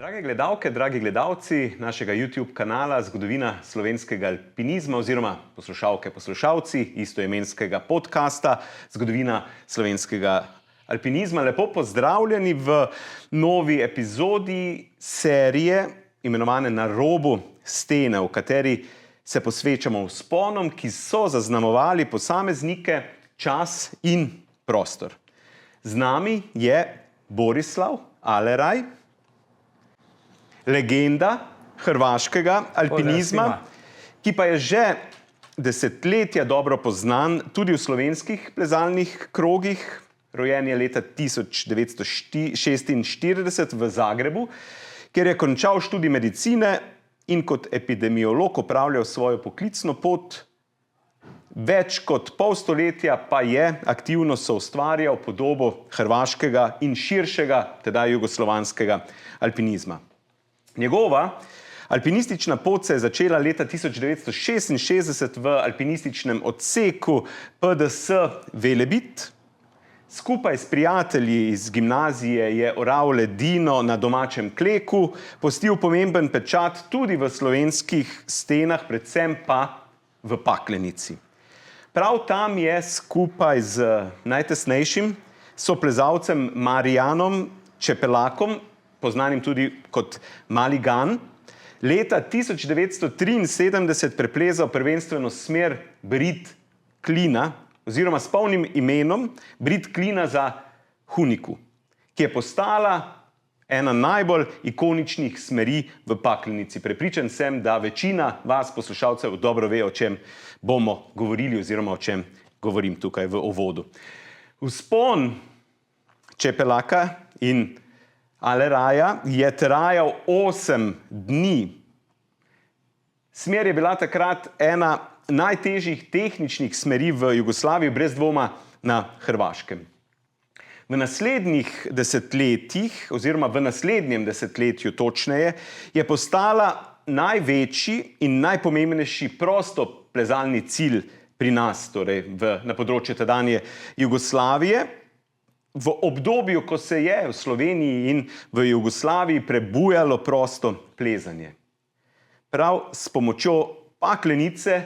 Drage gledalke, dragi gledalci našega YouTube kanala Zgodovina slovenskega alpinizma oziroma poslušalke, poslušalci istoimenskega podcasta Zgodovina slovenskega alpinizma. Lepo pozdravljeni v novi epizodi serije imenovane Na robu stene, v kateri se posvečamo vzponom, ki so zaznamovali posameznike, čas in prostor. Z nami je Borislav Aleraj, legenda hrvaškega alpinizma, ki pa je že desetletja dobro poznan tudi v slovenskih plezalnih krogih. Rojen je leta 1946 v Zagrebu, kjer je končal študij medicine in kot epidemiolog opravljal svojo poklicno pot. Več kot pol stoletja pa je aktivno soustvarjal podobo hrvaškega in širšega, tedaj jugoslovanskega alpinizma. Njegova alpinistična pot se je začela leta 1966 v alpinističnem odseku PDS Velebit. Skupaj s prijatelji iz gimnazije je oral ledino na domačem Kleku, pustil pomemben pečat tudi v slovenskih stenah, predvsem pa v Paklenici. Prav tam je skupaj z najtesnejšim soplezalcem Marijanom Čepelakom, poznanim tudi kot Mali Gan, leta 1973 preplezal prvenstveno smer Brit-Klina, oziroma s polnim imenom Brit-Klina za Huniku, ki je postala ena najbolj ikoničnih smeri v Paklenici. Prepričan sem, da večina vas, poslušalcev, dobro ve, o čem bomo govorili oziroma o čem govorim tukaj v uvodu. Vzpon Čepelaka in Aleraja je trajal 8 dni. Smer je bila takrat ena najtežjih tehničnih smeri v Jugoslaviji, brez dvoma na Hrvaškem. V naslednjih desetletjih, oziroma v naslednjem desetletju točneje, je postala največji in najpomembnejši prostoplezalni cilj pri nas, torej na področju tedanje Jugoslavije, v obdobju, ko se je v Sloveniji in v Jugoslaviji prebujalo prosto plezanje. Prav s pomočjo Paklenice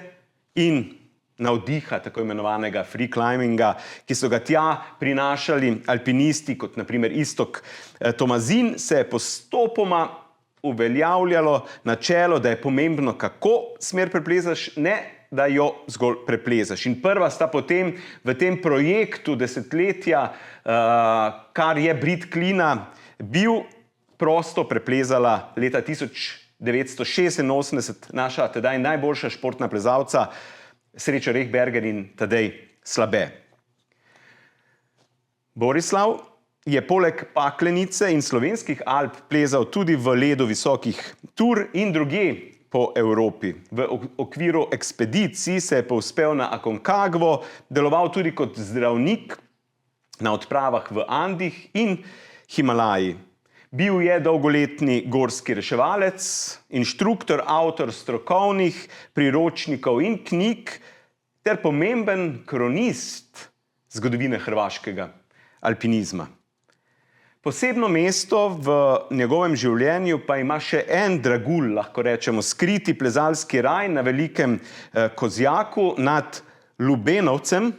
in navdiha, tako imenovanega free climbinga, ki so ga tja prinašali alpinisti, kot naprimer Iztok Tomazin, se je postopoma uveljavljalo načelo, da je pomembno, kako smer preplezaš, ne da jo zgolj preplezaš. In prva sta potem v tem projektu desetletja, kar je Brit-Klina, bil prosto preplezala leta 1986 naša tedaj najboljša športna plezalca Srečo Rehberger in Tadej Slabe. Borislav je poleg Paklenice in slovenskih Alp plezal tudi v ledu visokih Tur in drugje po Evropi. V okviru ekspedicij se je povzpel na Aconcagua, deloval tudi kot zdravnik na odpravah v Andih in Himalaji. Bil je dolgoletni gorski reševalec, inštruktor, avtor strokovnih priročnikov in knjig ter pomemben kronist zgodovine hrvaškega alpinizma. Posebno mesto v njegovem življenju pa ima še en dragulj, lahko rečemo, skriti plezalski raj na Velikem Kozjaku nad Lubenovcem,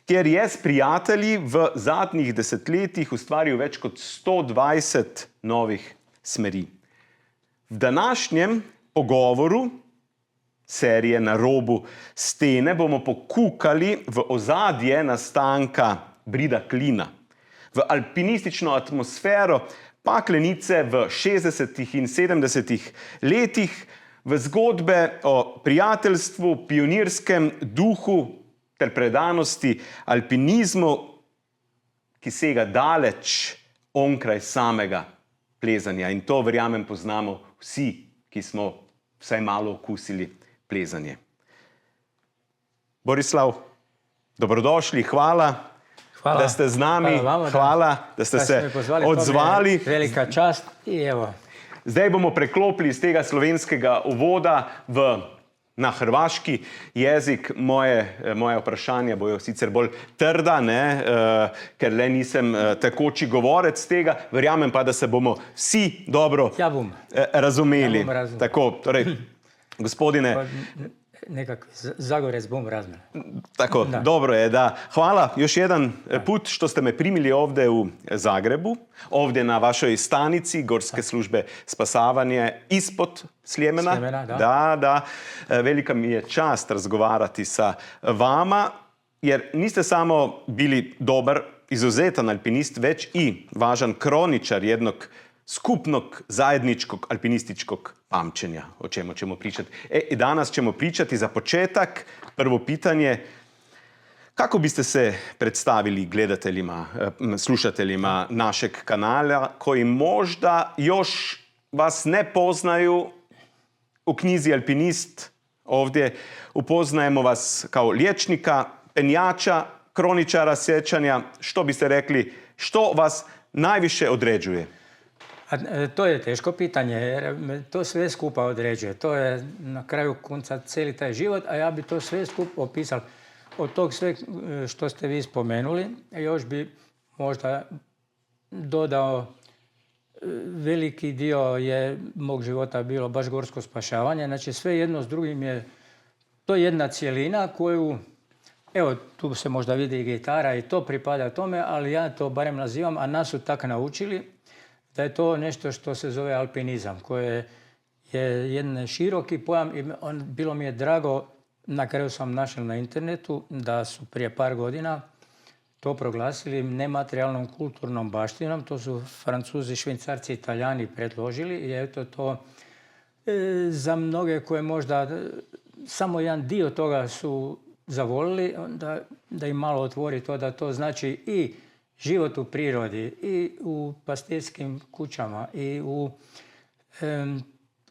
kjer je s prijatelji v zadnjih desetletjih ustvaril več kot 120 novih smeri. V današnjem pogovoru serije Na robu stene bomo pokukali v ozadje nastanka Brida-Klina, v alpinistično atmosfero Paklenice v 60. in 70. letih, v zgodbe o prijateljstvu, pionirskem duhu ter predanosti alpinizmu, ki sega daleč onkraj samega plezanja. In to, verjamem, poznamo vsi, ki smo vsaj malo okusili plezanje. Borislav, dobrodošli, hvala, da ste z nami, hvala, da ste se odzvali. Velika čast. Zdaj bomo preklopili iz tega slovenskega uvoda v na hrvaški jezik. Moje vprašanja bojo sicer bolj trda, ker le nisem tekoči govorec tega. Verjamem pa, da se bomo vsi dobro razumeli. Tako, torej, gospodine... Nekakvi Zagorec bom razumel. Tako, dobro je, da. Hvala još jedan put što ste me primili ovdje u Zagrebu, ovdje na vašoj stanici Gorske službe spasavanje ispod Sljemena. Da. Velika mi je čast razgovarati sa vama, jer niste samo bili dobar, izuzetan alpinist, već i važan kroničar jednog skupnog zajedničkog alpinističkog pamćenja, o čemu ćemo pričati. I danas ćemo pričati za početak. Prvo pitanje, kako biste se predstavili gledateljima, slušateljima našeg kanala, koji možda još vas ne poznaju? U knjizi Alpinist ovdje upoznajemo vas kao liječnika, penjača, kroničara sjećanja. Što biste rekli, što vas najviše određuje? To je teško pitanje, jer to sve skupa određuje. To je na kraju konca cijeli taj život, a ja bi to sve skupa opisao. Od tog sve što ste vi spomenuli, još bi možda dodao veliki dio je mog života bilo baš gorsko spašavanje. Znači sve jedno s drugim je, to je jedna cjelina koju, evo tu se možda vidi i gitara i to pripada tome, ali ja to barem nazivam, a nas su tak naučili, da je to nešto što se zove alpinizam, koje je jedan široki pojam i bilo mi je drago, na kraju sam našao na internetu da su prije par godina to proglasili nematerijalnom kulturnom baštinom. To su Francuzi, Švicarci, Italijani predložili i eto to za mnoge koje možda samo jedan dio toga su zavolili, da im malo otvori to, da to znači i život u prirodi, i u pastirskim kućama, i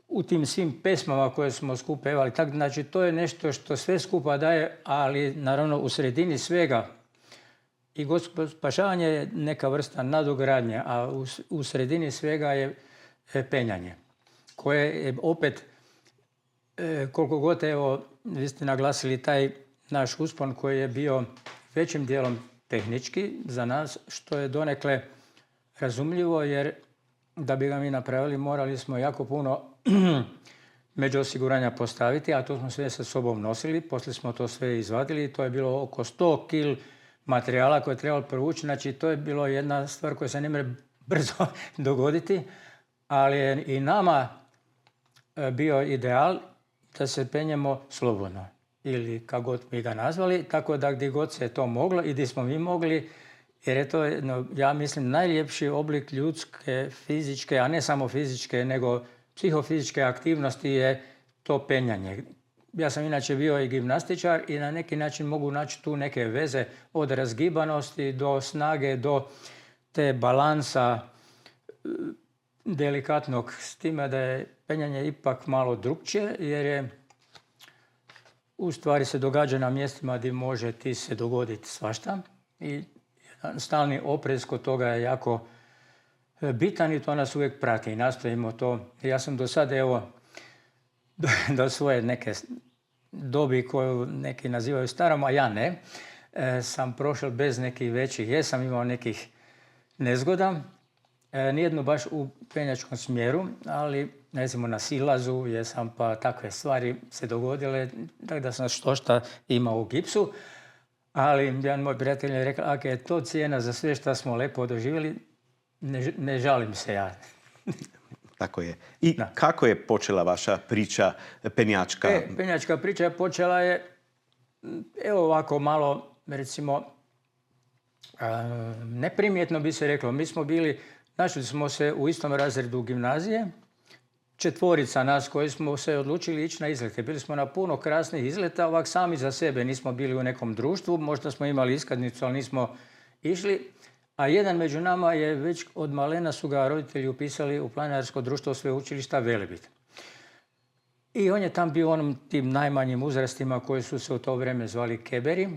u tim svim pesmama koje smo skup pevali. Znači, to je nešto što sve skupa daje, ali naravno u sredini svega. I gorsko spašavanje je neka vrsta nadogradnje, a u sredini svega je penjanje. Koje je opet, koliko god, evo, vi ste naglasili taj naš uspon koji je bio većim dijelom tehnički za nas, što je donekle razumljivo, jer da bi ga mi napravili morali smo jako puno među osiguranja postaviti, a to smo sve sa sobom nosili. Poslije smo to sve izvadili. To je bilo oko 100 kg materijala koje je trebalo provući. Znači, to je bilo jedna stvar koja se ne može brzo dogoditi, ali je i nama bio ideal da se penjemo slobodno. Ili kako god mi ga nazvali, tako da gdje god se je to moglo i gdje smo mi mogli, jer je to, ja mislim, najljepši oblik ljudske, fizičke, a ne samo fizičke, nego psihofizičke aktivnosti je to penjanje. Ja sam inače bio i gimnastičar i na neki način mogu naći tu neke veze od razgibanosti do snage, do te balansa delikatnog, s time da je penjanje ipak malo drukčije, jer je u stvari se događa na mjestima gdje može ti se dogoditi svašta i stalni oprez kod toga je jako bitan i to nas uvijek prati i nastojimo to. Ja sam do sada, evo, do svoje neke dobi koju neki nazivaju starom, a ja ne, sam prošao bez nekih većih, jesam imao nekih nezgoda, nijedno baš u penjačkom smjeru, ali recimo na silazu jesam, pa takve stvari se dogodile, tako da sam štošta imao u gipsu, ali jedan moj prijatelj je rekao, ako je to cijena za sve što smo lepo doživjeli, ne žalim se ja. Tako je. I kako je počela vaša priča penjačka? Penjačka priča počela je, evo ovako malo, recimo, neprimjetno bi se reklo. Mi smo bili, našli smo se u istom razredu gimnazije, 4 nas koji smo se odlučili ići na izlete. Bili smo na puno krasnih izleta, ovak sami za sebe, nismo bili u nekom društvu, možda smo imali iskaznicu, ali nismo išli. A jedan među nama je već od malena su ga roditelji upisali u planinarsko društvo sveučilišta Velebit. I on je tam bio onom tim najmanjim uzrastima koji su se u to vrijeme zvali keberi.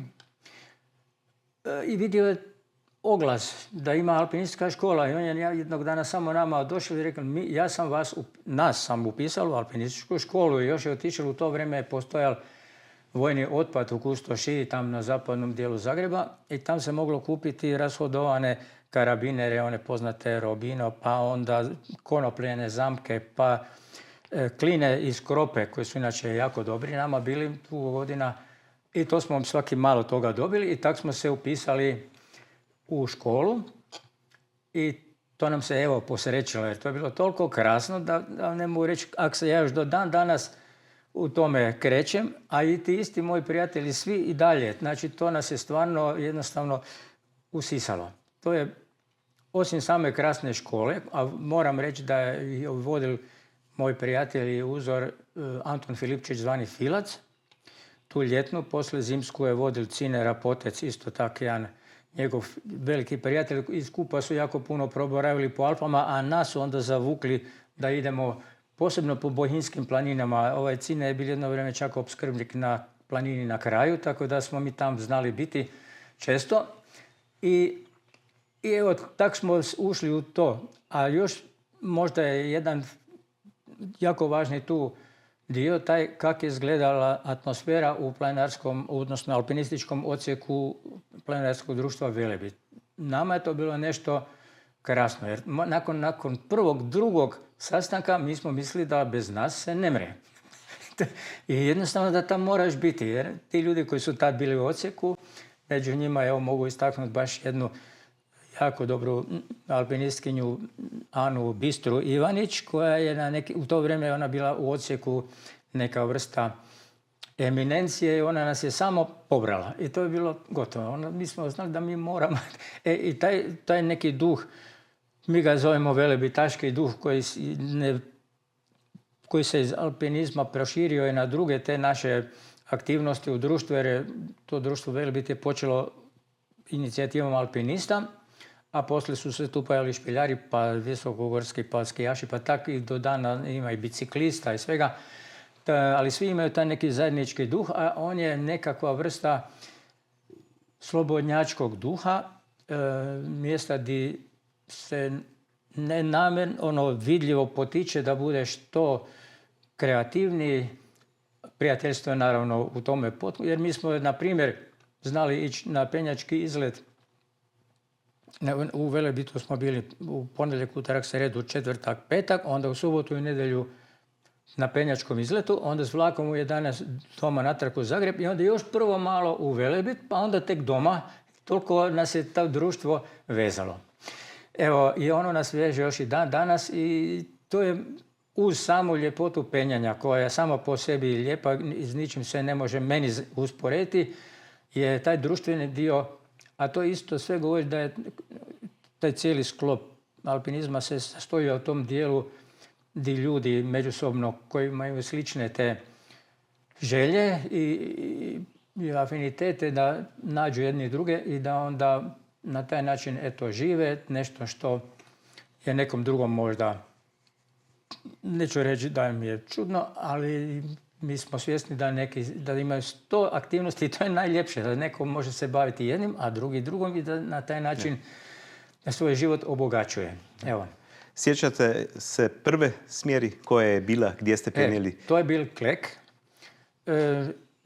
I vidio je oglas da ima alpinistička škola i on je jednog dana samo nama došao i rekao nas sam upisao u alpinističku školu i još je otišao, u to vrijeme je postojal vojni otpad u Kustošiji, tam na zapadnom dijelu Zagreba i tam se moglo kupiti rashodovane karabinere, one poznate Robino, pa onda konopljene zamke, pa kline iz Krope, koji su inače jako dobri nama bili tu godina. I to smo svaki malo toga dobili i tako smo se upisali u školu i to nam se evo posrećilo jer to je bilo toliko krasno da ne mogu reći, ako se ja još do dan danas u tome krećem, a i ti isti moji prijatelji svi i dalje. Znači to nas je stvarno jednostavno usisalo. To je osim same krasne škole, a moram reći da je vodil moj prijatelj i uzor Anton Filipčić zvani Filac. Tu ljetnu, poslije zimsku je vodil Cine Rapotec, isto tako jedan njegov veliki prijatelj. I skupa su jako puno proboravili po Alpama, a nas su onda zavukli da idemo posebno po Bohinjskim planinama. Ovaj Cine je bil jedno vrijeme čak opskrbnik na planini na kraju, tako da smo mi tam znali biti često. I evo, tako smo ušli u to. A još možda je jedan jako važni tu dio, taj kako je izgledala atmosfera u planinarskom, odnosno alpinističkom odsjeku Planinarskog društva Velebit. Nama je to bilo nešto krasno, jer nakon prvog, drugog sastanka mi smo mislili da bez nas se ne mre. I jednostavno da tam moraš biti, jer ti ljudi koji su tad bili u odsjeku, među njima evo mogu istaknuti baš jednu jako dobru alpinistkinju Anu Bistru Ivanić, koja je u to vrijeme ona bila u odsjeku neka vrsta eminencije i ona nas je samo pobrala. I to je bilo gotovo. Mi smo znali da mi moramo. I taj neki duh, mi ga zovemo velebitaški duh, koji se iz alpinizma proširio i na druge te naše aktivnosti u društvu, jer je to društvo Velebit je počelo inicijativom alpinista, a poslije su se tu pojavili špiljari, pa visokogorski, pa skijaši, pa tako i do dana ima i biciklista i svega. Ali svi imaju taj neki zajednički duh, a on je nekakva vrsta slobodnjačkog duha, mjesta gdje se vidljivo potiče da bude što kreativniji. Prijateljstvo je naravno u tome potpuno, jer mi smo, na primjer, znali ići na penjački izlet. U Velebitu smo bili u ponedjeljak, utorak, srijedu, četvrtak, petak, onda u subotu i nedjelju na penjačkom izletu, onda s vlakom u 11 doma natrag u Zagreb i onda još prvo malo u Velebit, pa onda tek doma. Toliko nas je to društvo vezalo. Evo, i ono nas veže još i dan danas i to je uz samu ljepotu penjanja, koja je sama po sebi lijepa, s ničim se ne može meni usporediti, je taj društveni dio, a to isto sve govori da je taj cijeli sklop alpinizma se sastoji u tom dijelu gdje ljudi međusobno koji imaju slične te želje i afinitete da nađu jedni druge i da onda na taj način žive nešto što je nekom drugom možda, neću reći da mi je čudno, ali mi smo svjesni da imaju 100 aktivnosti i to je najljepše, da neko može se baviti jednim, a drugi drugom i da na taj način svoj život obogaćuje. Evo. Sjećate se prve smjeri koja je bila, gdje ste penjeli? To je bil Klek.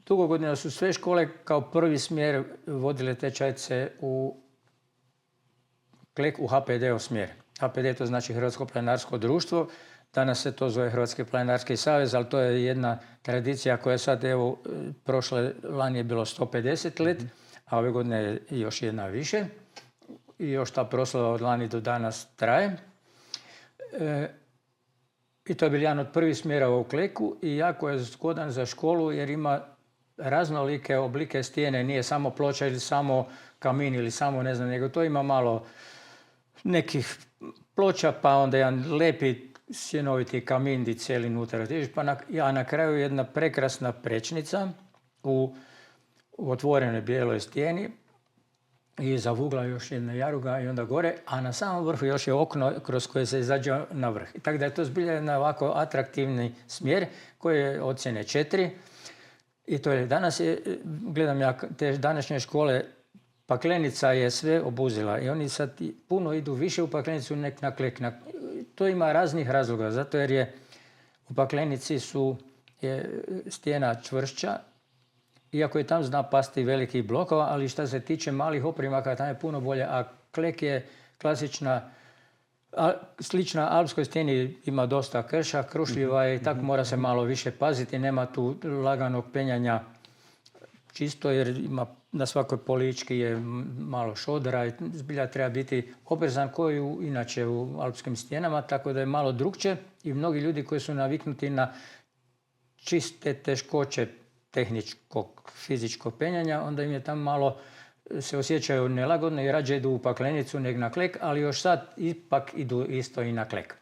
Dugo godina su sve škole kao prvi smjer vodile tečajce u Klek u HPD-ov smjer. HPD to znači Hrvatsko planinarsko društvo. Danas se to zove Hrvatski planinarski savez, ali to je jedna tradicija koja sad, evo, lani je bilo 150 let, a ove godine je još jedna više. I još ta proslava od lani do danas traje. I to je bil jedan od prvih smjera u Kleku i jako je zgodan za školu jer ima raznolike oblike stijene, nije samo ploča ili samo kamin ili samo ne znam, nego to ima malo nekih ploča, pa onda jedan lepi sjenoviti kamin di cijeli unutra. A na kraju jedna prekrasna prečnica u otvorenoj bijeloj stijeni i iza ugla još jedna jaruga i onda gore, a na samom vrhu još je okno kroz koje se izađe na vrh. Tako da je to zbilja jedan ovako atraktivni smjer koji je ocjene 4. I to je danas, gledam ja te današnje škole, paklenica je sve obuzela i oni sad puno idu više u paklenicu nek na klek. To ima raznih razloga, zato jer je u paklenici je stijena čvršća, iako je tam zna pasti velikih blokova, ali što se tiče malih oprimaka, tam je puno bolje, a klek je klasična, slična alpskoj stijeni, ima dosta krša, krušljiva je i tako mora se malo više paziti, nema tu laganog penjanja čisto jer ima na svakoj polički je malo šodra i zbilja treba biti oprezan koji inače u alpskim stijenama, tako da je malo drukče i mnogi ljudi koji su naviknuti na čiste teškoće tehničkog, fizičkog penjanja, onda im je tamo malo se osjećaju nelagodno i rađe idu u paklenicu nego na klek, ali još sad ipak idu isto i na klek.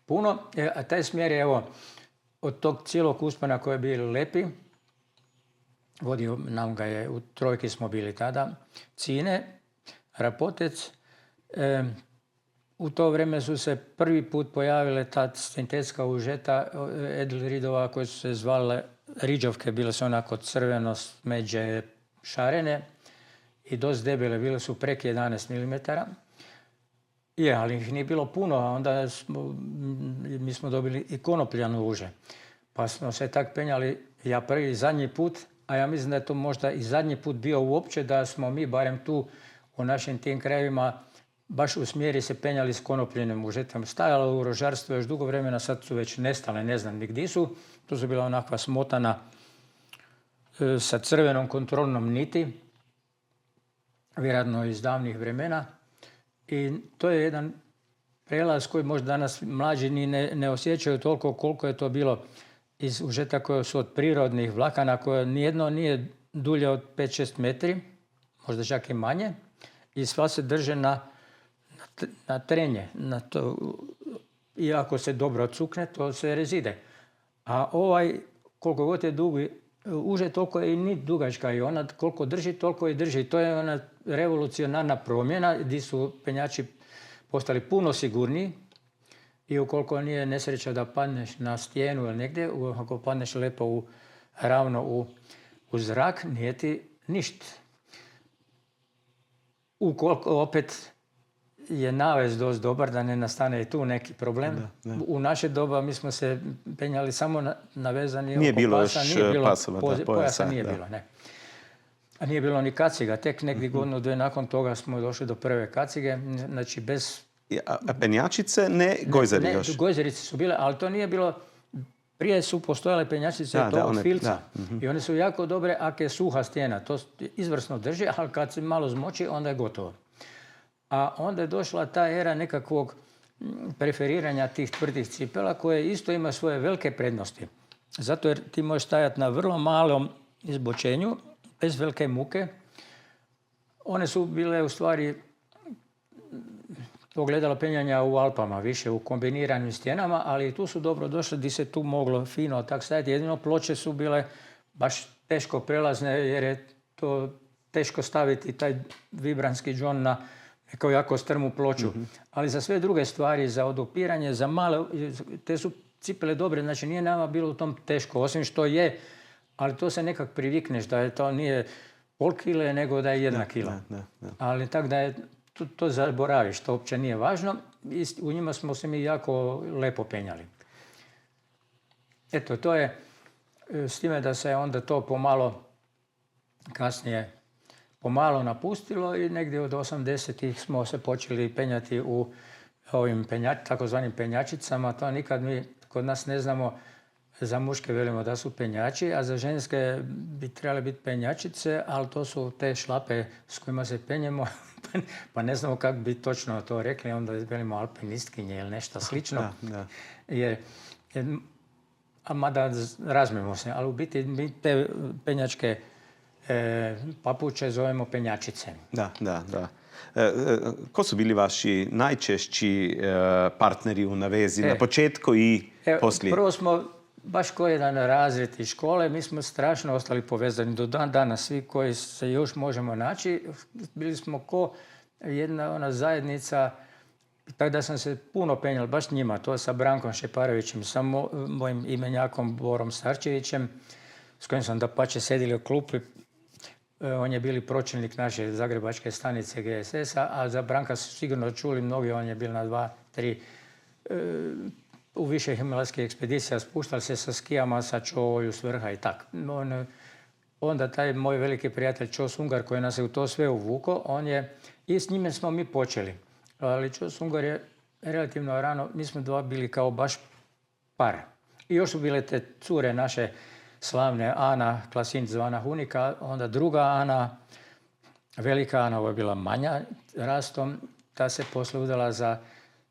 Puno, a taj smjer je evo od tog cijelog uspona koji je bio Lepi, vodio nam ga je, u trojki smo bili tada, Cine, Rapotec. U to vrijeme su se prvi put pojavile ta sintetska užeta Edelridova koje su se zvale riđovke, bile su onako crveno smeđe šarene i dosta debele, bile su prek 11 mm. Je, ali ih nije bilo puno, a onda mi smo dobili i konopljano uže. Pa smo se tak penjali, ja prvi i zadnji put, a ja mislim da je to možda i zadnji put bio uopće da smo mi barem tu u našim tim krajevima baš u smjeri se penjali s konopljenim užetom. Stajalo u rožarstvu još dugo vremena, sad su već nestale, ne znam ni gdje su. To su bila onakva smotana sa crvenom kontrolnom niti, vjerojatno iz davnih vremena. I to je jedan prelaz koji možda danas mlađi ni ne osjećaju toliko koliko je to bilo iz užeta koje su od prirodnih vlakana, koje nijedno nije dulje od 5-6 metri, možda čak i manje, i sva se drže na trenje. I ako se dobro cukne, to se rezide. A ovaj, koliko god je dugi uže, toliko je i nit dugačka i ona koliko drži, toliko i drži. To je ona revolucionarna promjena gdje su penjači postali puno sigurniji i ukoliko nije nesreća da padneš na stijenu ili negdje, ako padneš lepo ravno u zrak, nije ti ništa. Ukoliko opet je navez dosta dobar da ne nastane i tu neki problem. Da. U naše doba mi smo se penjali samo navezani nije oko bilo pasa. Nije bilo još pojasa nije bilo, ne. A nije bilo ni kaciga. Tek negdje godinu, dvije nakon toga smo došli do prve kacige. Znači bez... A penjačice, ne gojzeri još? Ne, gojzerice su bile, ali to nije bilo... Prije su postojale penjačice tog filca. I one su jako dobre ako je suha stijena. To izvrsno drži, ali kad se malo zmoči, onda je gotovo. A onda je došla ta era nekakvog preferiranja tih tvrdih cipela koje isto ima svoje velike prednosti. Zato jer ti možeš stajati na vrlo malom izbočenju, bez velike muke. One su bile u stvari ogledalo penjanja u Alpama, više u kombiniranim stjenama, ali tu su dobro došle gdje se tu moglo fino tak stajati. Jedino ploče su bile baš teško prelazne jer je to teško staviti taj vibranski džon na neku jako strmu ploču. Ali za sve druge stvari, za odupiranje, za male, te su cipele dobre, znači nije nama bilo u tom teško, osim što je, ali to se nekak privikneš da je to nije pol kile, nego da je 1 kila. Ali tako da je to zaboraviš, to uopće nije važno. I u njima smo se mi jako lepo penjali. Eto, to je s time da se onda to pomalo kasnije napustilo i negdje od 80-ih smo se počeli penjati u ovim takozvanim penjačicama. To nikad mi kod nas ne znamo, za muške velimo da su penjači, a za ženske bi trebale biti penjačice, ali to su te šlape s kojima se penjemo, pa ne znamo kako bi točno to rekli, onda velimo alpinistkinje ili nešto slično. A mada razmemo se, ali u biti mi te penjačke papuče zovemo penjačice. Da. Ko su bili vaši najčešći partneri u navezi na početku i poslije? Prvo smo baš ko jedan razred iz škole, mi smo strašno ostali povezani do dan danas. Svi koji se još možemo naći, bili smo ko jedna ona zajednica, tako da sam se puno penjal, baš njima, to sa Brankom Šeparovićem, sa mojim imenjakom Borom Starčevićem, s kojim sam dapače sedili u klupi. On je bili pročelnik naše zagrebačke stanice GSS-a, a za Branka su sigurno čuli mnogi, on je bil na 2, 3 u više himalajskih ekspedicija, spuštali se sa skijama, sa čovolju s vrha i tak. Onda taj moj veliki prijatelj Čo Sungar, koji nas je u to sve uvuko, i s njime smo mi počeli. Ali Čo Sungar je relativno rano, mi smo dva bili kao baš par. I još su bile te cure naše slavne, Ana Klasin zvana Hunika, onda druga Ana, velika Ana, ovo je bila manja rastom, ta se posle udala za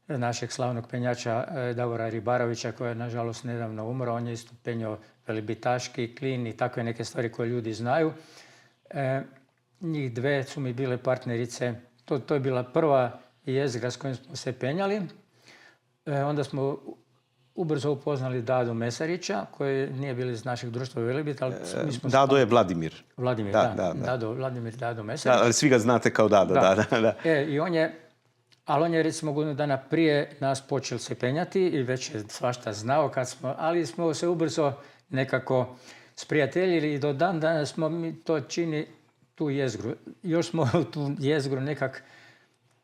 našeg slavnog penjača Davora Ribarovića, koji je nažalost nedavno umro. On je isto penjao velibitaški, klin i takve neke stvari koje ljudi znaju. Njih dve su mi bile partnerice. To je bila prva jezgra s kojom smo se penjali. Onda smo ubrzo upoznali Dadu Mesarića, koji nije bili iz našeg društva Velebit, ali mi smo... Dado je Vladimir. Vladimir, da. Vladimir Dado Mesarić. Da, ali svi ga znate kao Dado. Da. I on je recimo godinu dana prije nas počeo se penjati i već je svašta znao, ali smo se ubrzo nekako sprijateljili i do dan danas smo mi to čini tu jezgru. Još smo tu jezgru nekak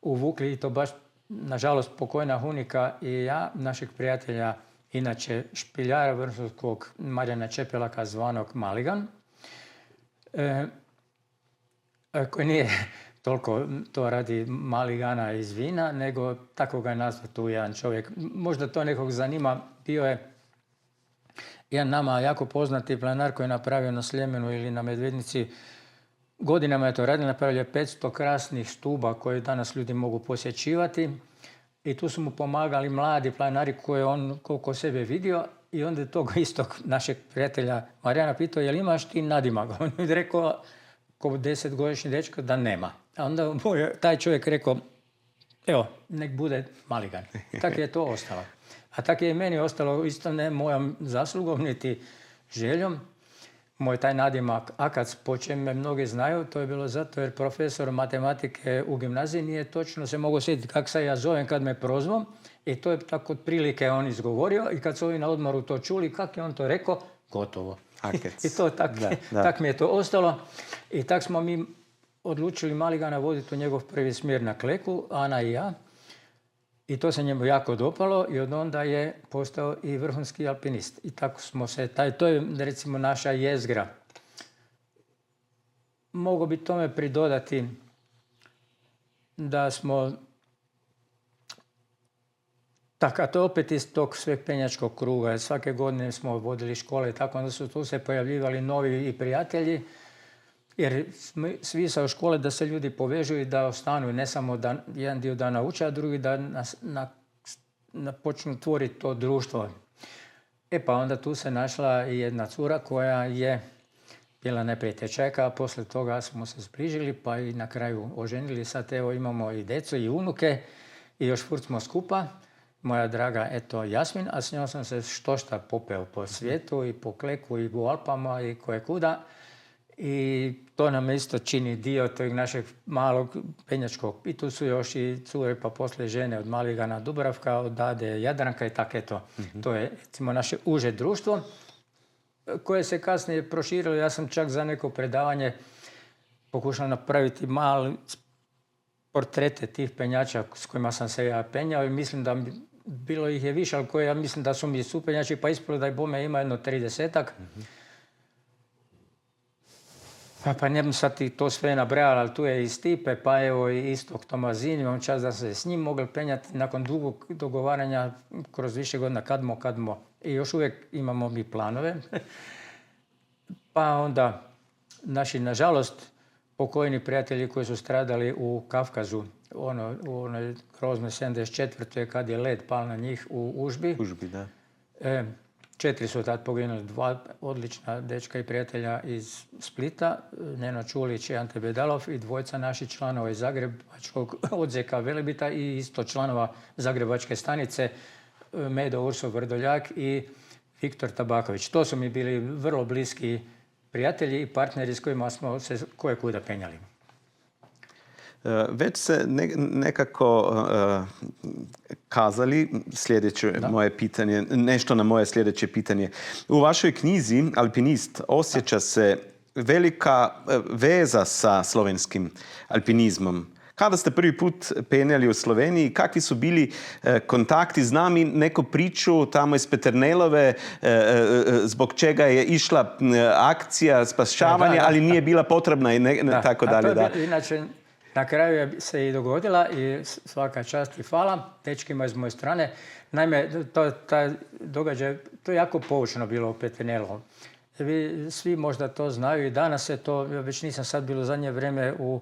uvukli i to baš, nažalost, pokojna Hunika i ja, našeg prijatelja, inače špiljara vrhunskog Marijana Čepelaka zvanog Maligan, koji nije toliko to radi Maligana iz vina, nego tako ga je nazvao tu jedan čovjek. Možda to nekog zanima, bio je jedan nama jako poznati planar koji je napravio na Sljemenu ili na Medvednici. Godinama je to radio, napravio 500 krasnih stuba koje danas ljudi mogu posjećivati. I tu su mu pomagali mladi planari koje on koliko sebe vidio. I onda je tog istog našeg prijatelja Marijana pitao, jel imaš ti nadimak? On je rekao, ko 10-godišnji dečko, da nema. A onda taj čovjek rekao, evo, nek bude Maligan. Tako je to ostalo. A tako je i meni ostalo, isto ne mojom zaslugom, niti željom. Moj taj nadimak Akac, po čem me mnogi znaju, to je bilo zato jer profesor matematike u gimnaziji nije točno se mogu sjetiti kako se ja zovem kad me prozvom. I to je tako otprilike on izgovorio i kad su ovi na odmoru to čuli, kako je on to rekao, gotovo. Akec. I to tak mi je to ostalo. I tak smo mi odlučili Maligana voditi u njegov prvi smjer na Kleku, Ana i ja. I to se njemu jako dopalo i od onda je postao i vrhunski alpinist. I tako smo se, to je recimo naša jezgra. Mogu bi tome pridodati da smo, tako, to opet iz tog sveg penjačkog kruga. Svake godine smo vodili škole i tako, onda su tu se pojavljivali novi i prijatelji. Jer smisao škole da se ljudi povežu i da ostanu, ne samo da jedan dio da nauče, a drugi da počnu tvoriti to društvo. Pa onda tu se našla i jedna cura koja je bila najprije tečajka, a poslije toga smo se zbližili pa i na kraju oženili. Sad evo imamo i decu i unuke i još furt smo skupa. Moja draga Jasmin, a s njom sam se štošta popeo po svijetu i po Kleku i u Alpama i kojekuda. I to nam isto čini dio tog našeg malog penjačkog. I tu su još i cure, pa poslije žene od Maligana Dubravka, od Dade Jadranka i tako eto. To je recimo naše uže društvo koje se kasnije proširilo. Ja sam čak za neko predavanje pokušao napraviti mali portrete tih penjača s kojima sam se ja penjao i mislim da bilo ih je više, ali koje ja mislim da su mi supenjači, pa ispalo da i bome ima jedno 30-ak. Pa ne bi sad ti to sve nabrajali, ali tu je i Stipe, pa evo i Istok Tomazin, imam čast da se s njim mogli penjati nakon dugog dogovaranja kroz više godina kadmo. I još uvijek imamo mi planove. Pa onda naši, nažalost, pokojni prijatelji koji su stradali u Kavkazu, u onoj groznoj 74. kad je led pal na njih u Užbi. Da. 4 su tad poginuli, 2 odlična dečka i prijatelja iz Splita, Neno Čulić i Ante Bedalov i 2 naših članova iz Zagrebačkog odsjeka Velebita i isto članova Zagrebačke stanice, Medo Urso Vrdoljak i Viktor Tabaković. To su mi bili vrlo bliski prijatelji i partneri s kojima smo se kojekuda penjali. Već se nekako kazali sljedeće moje pitanje, nešto na moje sljedeće pitanje. U vašoj knjizi Alpinist osjeća se velika veza sa slovenskim alpinizmom. Kada ste prvi put penjali u Sloveniji, kakvi su bili kontakti? Znam i neku priču tamo iz Peternelove, zbog čega je išla akcija spašavanja, ali nije bila potrebna i tako dalje. Inače, na kraju se i dogodila i svaka čast i hvala dečkima iz moje strane. Naime, taj događaj, to je jako poučno bilo u Peternelovom. Vi svi možda to znaju i danas se to, već nisam sad bilo zadnje vrijeme u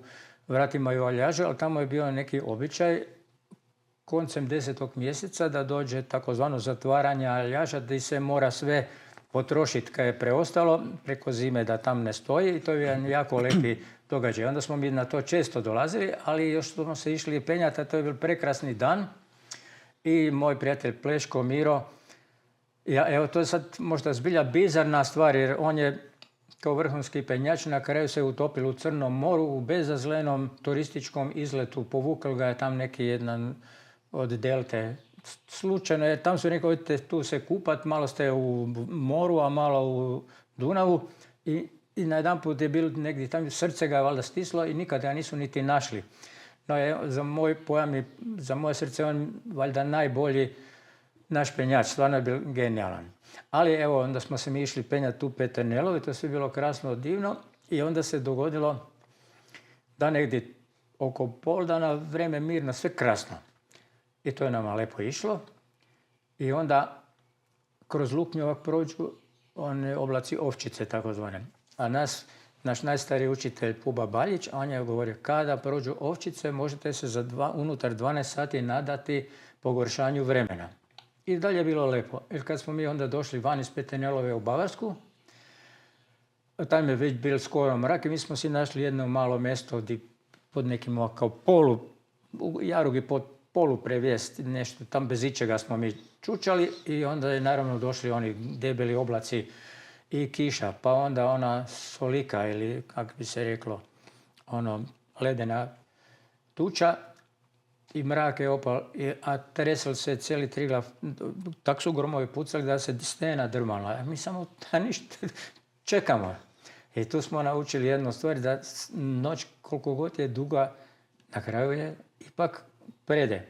vratima i u Aljažu, ali tamo je bio neki običaj koncem 10. mjeseca da dođe takozvano zatvaranje Aljaža gdje se mora sve potrošiti kad je preostalo preko zime da tam ne stoji i to je jedan jako lepi događaj. Onda smo mi na to često dolazili, ali još smo se išli penjati, a to je bio prekrasni dan i moj prijatelj Pleško Miro, evo to je sad možda zbilja bizarna stvar jer on je kao vrhunski penjač na kraju se utopil u Crnom moru u bezazlenom turističkom izletu. Povukao ga je tam neki jedan od delte. Slučajno je, tam su rekli, odite tu se kupat, malo ste u moru, a malo u Dunavu i na jedan put je bilo negdje tam, srce ga je valjda stislo i nikada ga nisu niti našli. No, za moj pojam i za moje srce on valjda najbolji naš penjač, stvarno je bio genijalan. Ali evo, onda smo se mi išli penjati u Peternelovi, to je sve bilo krasno, divno i onda se dogodilo da negdje oko pol dana vreme mirno, sve krasno. I to je nama lepo išlo. I onda kroz Luknjovak prođu one oblaci ovčice takozvane. A naš najstariji učitelj Puba Baljić, on je govorio kada prođu ovčice možete se unutar 12 sati nadati pogoršanju vremena. I dalje je bilo lepo. Jer kad smo mi onda došli van iz Peternelove u Bavarsku, tam je već bil skoro mrak i mi smo si našli jedno malo mjesto pod nekim kao u Jarugi pod polu previjest, nešto tam bez ičega smo mi čučali i onda je naravno došli oni debeli oblaci i kiša, pa onda ona solika ili kako bi se reklo, ledena tuča i mrak je opal, a tresel se cijeli Triglav, tak su gromovi pucali da se stena drmala. A mi samo ništa čekamo. I tu smo naučili jednu stvar, da noć koliko god je duga, na kraju je ipak prede.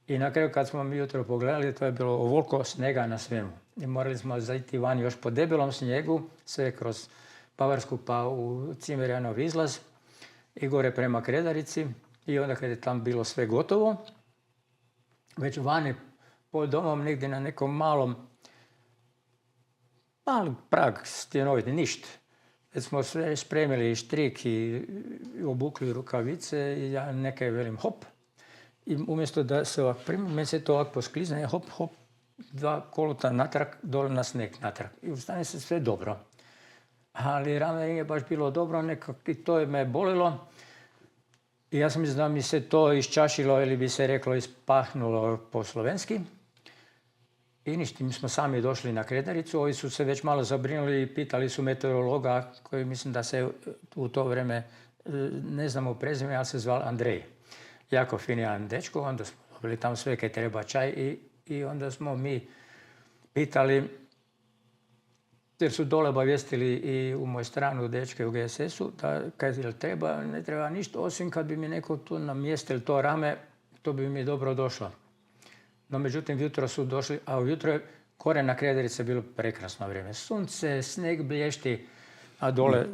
I na kraju kad smo mi jutro pogledali, to je bilo ovoliko snega na svemu. I morali smo zaiti van još po debelom snijegu, sve kroz Bavarsku pa u Cimerjanov izlaz i gore prema Kredarici. I onda kad je tam bilo sve gotovo, već vani pod domom negdje na nekom mali prag stjenoviti, ništa. Već smo sve spremili i štrik i obukli rukavice i ja neke velim hop. I umjesto da se ovak primim, meni se to ovak posklizne, hop, hop, 2 koluta natrag, dole na sneg natrag. I ustane se sve dobro. Ali rame nije baš bilo dobro, nekako i to je me bolilo. I ja sam mislio da mi se to iščašilo ili bi se reklo ispahnulo po slovenski. I ništa, mi smo sami došli na Kredaricu, ovi su se već malo zabrinuli i pitali su meteorologa koji mislim da se u to vrijeme, ne znamo prezime, ali se zval Andrej. Jako finijan dečko, onda smo dobili tamo sve kaj treba čaj i onda smo mi pitali, jer su dole obavijestili i u moj stranu dečke u GSS-u, da kaj treba, ne treba ništa, osim kad bi mi neko tu namjestil to rame, to bi mi dobro došlo. No međutim, jutro su došli, a ujutro je kore na Kredarici bilo prekrasno vrijeme. Sunce, sneg blješti, a dole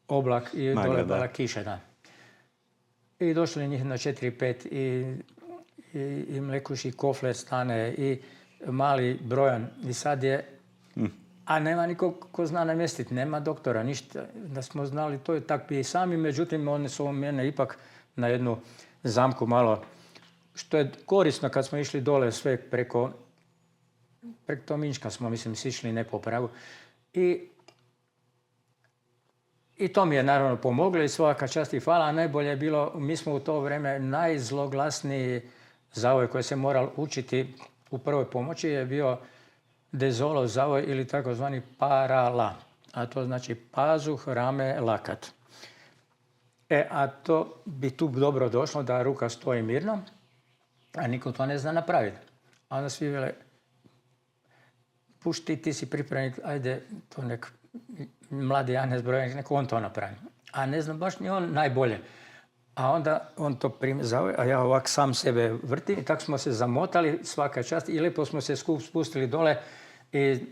oblak i dole bila kiša. Da. I došli njih na 4-5 i Mlekuši Kofler stane i mali Brojan. I sad je, a nema nikog ko zna namjestiti, nema doktora, ništa. Da smo znali, to je tako i sami, međutim, oni su mene ipak na jednu zamku malo, što je korisno kad smo išli dole sve preko Tominjska smo, mislim, sišli ne po pragu. I to mi je naravno pomoglo i svaka čast i hvala, a najbolje je bilo, mi smo u to vrijeme najzloglasniji zavoj koji se moral učiti u prvoj pomoći je bio Dezolov zavoj ili takozvani parala, a to znači pazuh, rame, lakat. A to bi tu dobro došlo da ruka stoji mirno, a niko to ne zna napraviti. A onda svi vele, pušti, ti si pripravnik, ajde, to nek mladi Janez Brojnik, neko on to napravi. A ne znam baš ni on najbolje. A onda on to zove, a ja ovak sam sebe vrtim i tako smo se zamotali svaka čast i lijepo smo se spustili dole i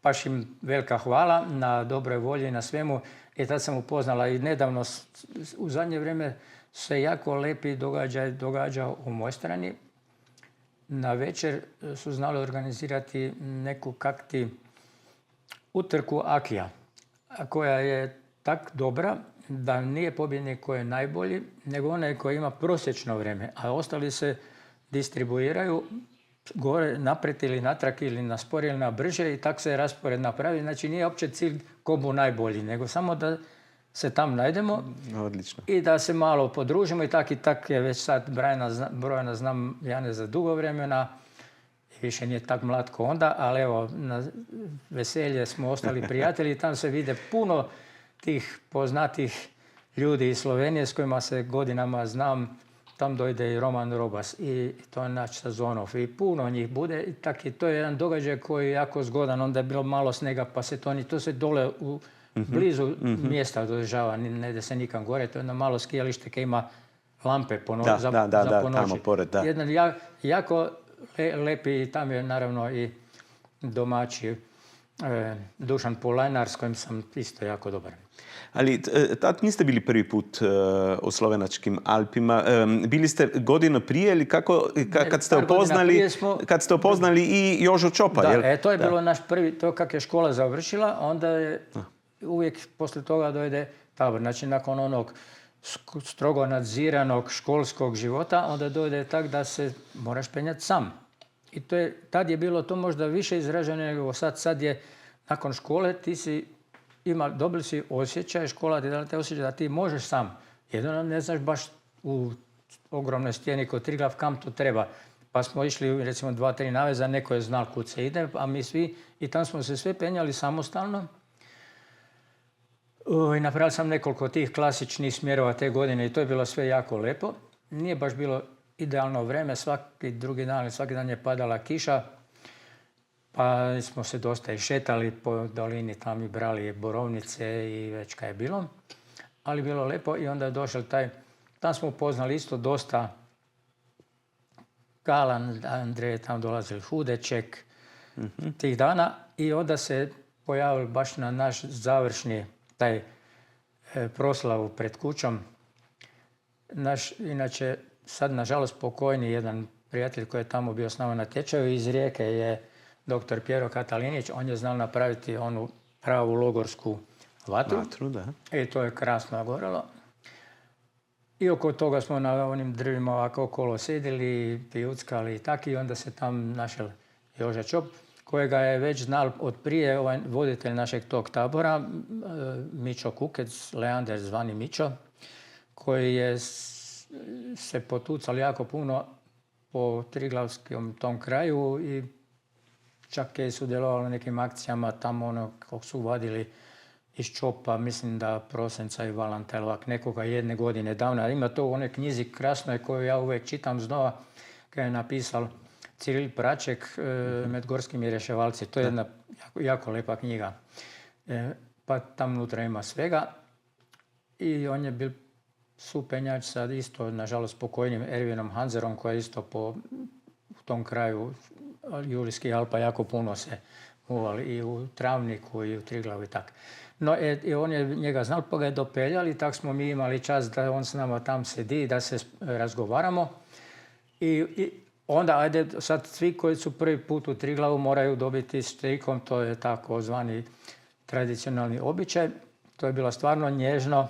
baš im velika hvala na dobroj volji i na svemu. I tad sam upoznala i nedavno, u zadnje vrijeme se jako lepi događa u mojoj strani. Na večer su znali organizirati neku kakti utrku Akija, koja je tak dobra da nije pobjednik koji je najbolji, nego onaj koji ima prosječno vrijeme, a ostali se distribuiraju gore naprijed ili natrag ili na spor ili na brže i tako se raspored napravi. Znači nije uopće cilj ko bu najbolji, nego samo da se tam najdemo. Odlično. I da se malo podružimo i tak je već sad Brojana znam Jane za dugo vremena. Više nije tak mlad ko onda, ali evo, na veselje smo ostali prijatelji i tam se vide puno tih poznatih ljudi iz Slovenije s kojima se godinama znam. Tam dojde i Roman Robas i to je naš Sazonov i puno njih bude. I tak to je jedan događaj koji je jako zgodan. Onda je bilo malo snega pa se to se dole blizu mjesta održava, ne ide se nikam gore. To je jedno malo skijalište koje ima lampe za ponoći. Tamo pored, da. Jedan jako lepi i tam je naravno i domaći Dušan Polajnar s kojim sam isto jako dobar. Ali tad niste bili prvi put u slovenačkim Alpima. Bili ste godinu prije ili kako, kad ste upoznali i Jožo Čopa? Da, to je bilo naš prvi, to kak je škola završila, onda je uvijek poslije toga dojde tabor. Znači nakon onog strogo nadziranog školskog života, onda dojde tak da se moraš penjati sam. I tad je bilo to možda više izraženo nego sad. Sad je nakon škole dobili si osjećaj, škola ti dala te osjećaj da ti možeš sam. Jedino ne znaš baš u ogromnoj stijeni kod Triglav kam to treba. Pa smo išli recimo 2-3 naveza, neko je znal kud se ide, a mi svi, i tam smo se sve penjali samostalno. I napravili sam nekoliko tih klasičnih smjerova te godine i to je bilo sve jako lepo. Nije baš bilo idealno vrijeme, svaki drugi dan ili svaki dan je padala kiša. Pa smo se dosta i šetali po dolini, tam i brali borovnice i već kaj je bilo. Ali bilo lepo i onda je došao tam smo upoznali isto dosta Galan, Andrej, tam dolazili Hudeček tih dana i onda se pojavili baš na naš završni taj proslavu pred kućom. Inače, sad nažalost pokojni jedan prijatelj koji je tamo bio s nama na tečaju iz Rijeke je dr. Pjero Katalinić. On je znao napraviti onu pravu logorsku vatru. Da. I to je krasno gorelo. I oko toga smo na onim drvima ovako okolo sedili, pijuckali i tako. I onda se tam našel Joža Čop, kojega je već znal od prije ovaj voditelj našeg tog tabora, Mićo Kukec, Leander zvani Mićo, koji je se potucal jako puno po Triglavskom tom kraju i čak je sudjelovalo u nekim akcijama tamo kako su vadili iz Čopa, mislim da Prosenca i Valantelovak, nekoga jedne godine davno. Ima to u onoj knjizi krasnoj koju ja uvijek čitam znova, kada je napisal Ciril Praček med gorskimi rješevalci. To je jedna jako lepa knjiga. Pa tam unutra ima svega. I on je bil supenjač sa isto, nažalost, pokojnim Ervinom Hanzerom, koji je isto u tom kraju Julijskih Alpa jako puno se muvali i u Travniku i u Triglavu i tako. No, i on je njega znal, pa ga je dopeljali, tako smo mi imali čas da on s nama tam sedi, da se razgovaramo. I onda, ajde, sad svi koji su prvi put u Triglavu moraju dobiti strikom, to je tako zvani tradicionalni običaj. To je bilo stvarno nježno,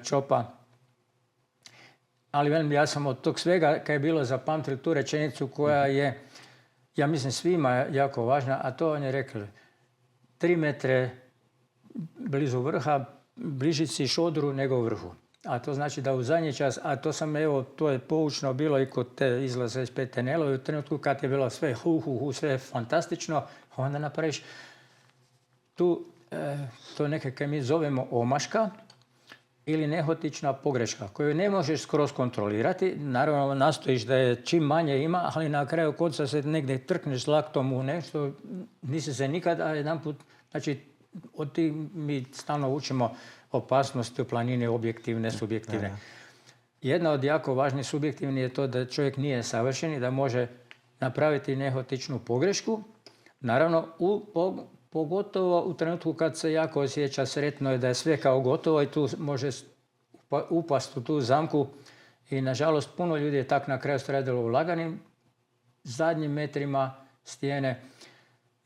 Čopa. Ali velim, ja sam od tog svega, kad je bilo zapamtili tu rečenicu koja je, ja mislim, svima jako važna, a to on je rekao, 3 metre blizu vrha, bliži si šodru nego vrhu. A to znači da u zadnji čas, a to sam, evo, to je poučno bilo i kod te izlaze iz Petenelo, u trenutku kad je bilo sve sve fantastično, onda napraviš tu, to neke kaj mi zovemo omaška ili nehotična pogreška koju ne možeš skroz kontrolirati. Naravno, nastojiš da je čim manje ima, ali na kraju konca se negdje trkneš laktom u nešto, nisi se nikad, a jedan put, znači od tih mi stalno učimo opasnosti u planini, objektivne, subjektivne. Jedna od jako važnih subjektivnih je to da čovjek nije savršen i da može napraviti nehotičnu pogrešku. Naravno, pogotovo u trenutku kad se jako osjeća sretno i da je sve kao gotovo i tu može upast u tu zamku. I nažalost puno ljudi je tak na kraju stradalo u laganim zadnjim metrima stijene.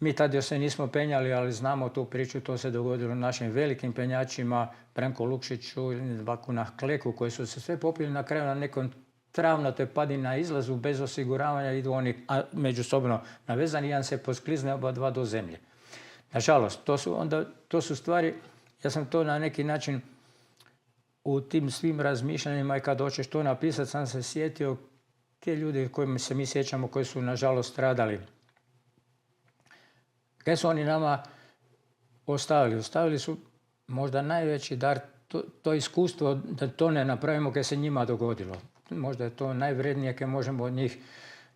Mi tad još se nismo penjali, ali znamo tu priču, to se dogodilo našim velikim penjačima, Branko Lukšiću ili Vakunah Kleku, koji su se sve popili na kraju na nekom travnatoj padini na izlazu, bez osiguravanja, idu oni međusobno navezani, jedan se posklizne, oba dva do zemlje. Nažalost, to su stvari, ja sam to na neki način u tim svim razmišljanjima i kad hoćeš to napisati, sam se sjetio te ljudi kojima se mi sjećamo, koji su nažalost stradali. Kaj su oni nama ostavili? Ostavili su možda najveći dar, to iskustvo da to ne napravimo kaj se njima dogodilo. Možda je to najvrednije kaj možemo od njih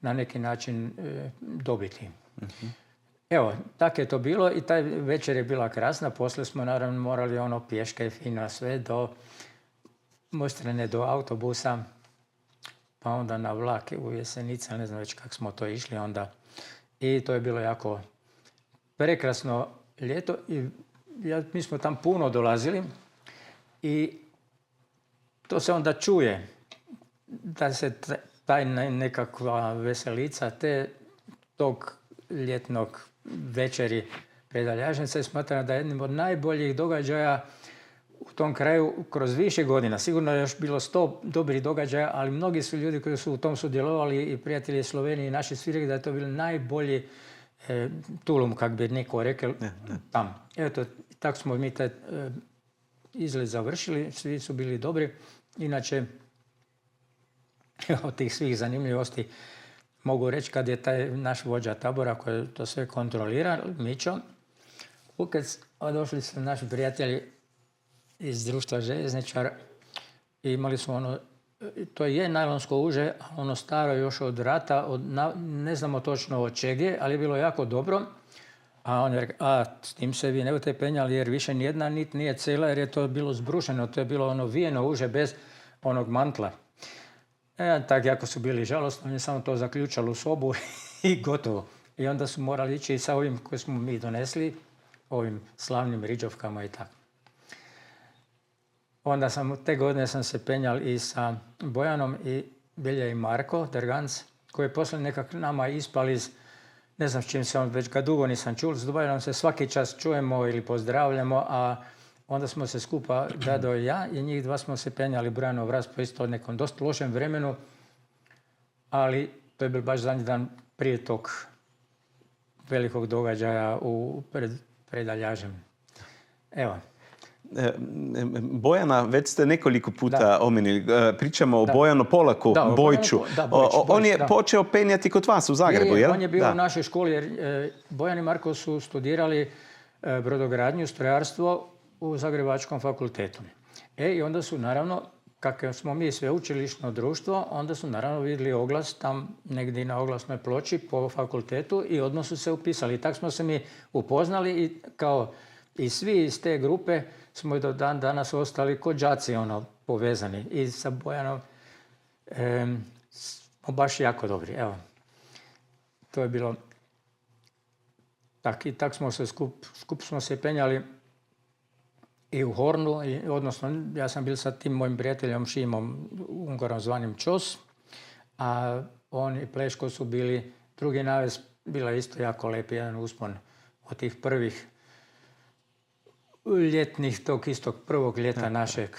na neki način dobiti. Evo, tako je to bilo i taj večer je bila krasna. Poslije smo naravno morali pješke i fino sve do Mostrane, do autobusa, pa onda na vlak u Jesenice, ne znam već kako smo to išli onda. I to je bilo jako prekrasno ljeto i mi smo tam puno dolazili i to se onda čuje da se taj nekakva veselica tog ljetnog večeri Predaljažnice smatra da je jednim od najboljih događaja u tom kraju kroz više godina. Sigurno je još bilo 100 dobrih događaja, ali mnogi su ljudi koji su u tom sudjelovali i prijatelji Slovenije i naši svi rekli da je to bilo najbolji tulum, kak bi neko rekao, tam. Eto, tako smo mi taj izlet završili, svi su bili dobri. Inače, od tih svih zanimljivosti mogu reći kad je taj naš vođa tabora koji to sve kontrolira, Mićo, došli su naši prijatelji iz društva Željezničar i imali su to je najlonsko uže, ono staro još od rata, ne znamo točno od čeg je, ali je bilo jako dobro. A on je rekao, s tim se vi ne budete penjali jer više nijedna nit nije cijela jer je to bilo zbrušeno, to je bilo vijeno uže bez onog mantla. Tak jako su bili žalostni, on je samo to zaključalo u sobu i gotovo. I onda su morali ići sa ovim koje smo mi donesli, ovim slavnim riđovkama i tako. Onda te godine sam se penjal i sa Bojanom i Belje i Marko Derganc, koji je poslije nekak nama ispali iz, ne znam s čim se već ga dugo nisam čul, s Bojanom se svaki čas čujemo ili pozdravljamo, a onda smo se skupa, Dado i ja, i njih dva smo se penjali Bojanov Vraz po isto nekom dosta lošem vremenu, ali to je bil baš zadnji dan prije tog velikog događaja pred Aljažem. Evo. Bojana, već ste nekoliko puta omenili. Pričamo o Bojanu Polaku, Bojču. On je počeo penjati kod vas u Zagrebu, jel? On je bio u našoj školi jer Bojan i Marko su studirali brodogradnju, strojarstvo u Zagrebačkom fakultetu. I onda su naravno, kako smo mi sveučilišno društvo, onda su naravno vidjeli oglas tam negdje na oglasnoj ploči po fakultetu i odmah su se upisali. I tako smo se mi upoznali i kao i svi iz te grupe smo i do dan danas ostali ko đaci povezani. I sa Bojanom smo baš jako dobri. Evo, to je bilo tak. I tak smo se skup smo se penjali i u Hornu, odnosno ja sam bil sa tim mojim prijateljem Šimom Ungorom zvanim Čos, a on i Pleško su bili drugi navez, bila isto jako lep jedan uspon od tih prvih ljetnih, tog istog prvog ljeta našeg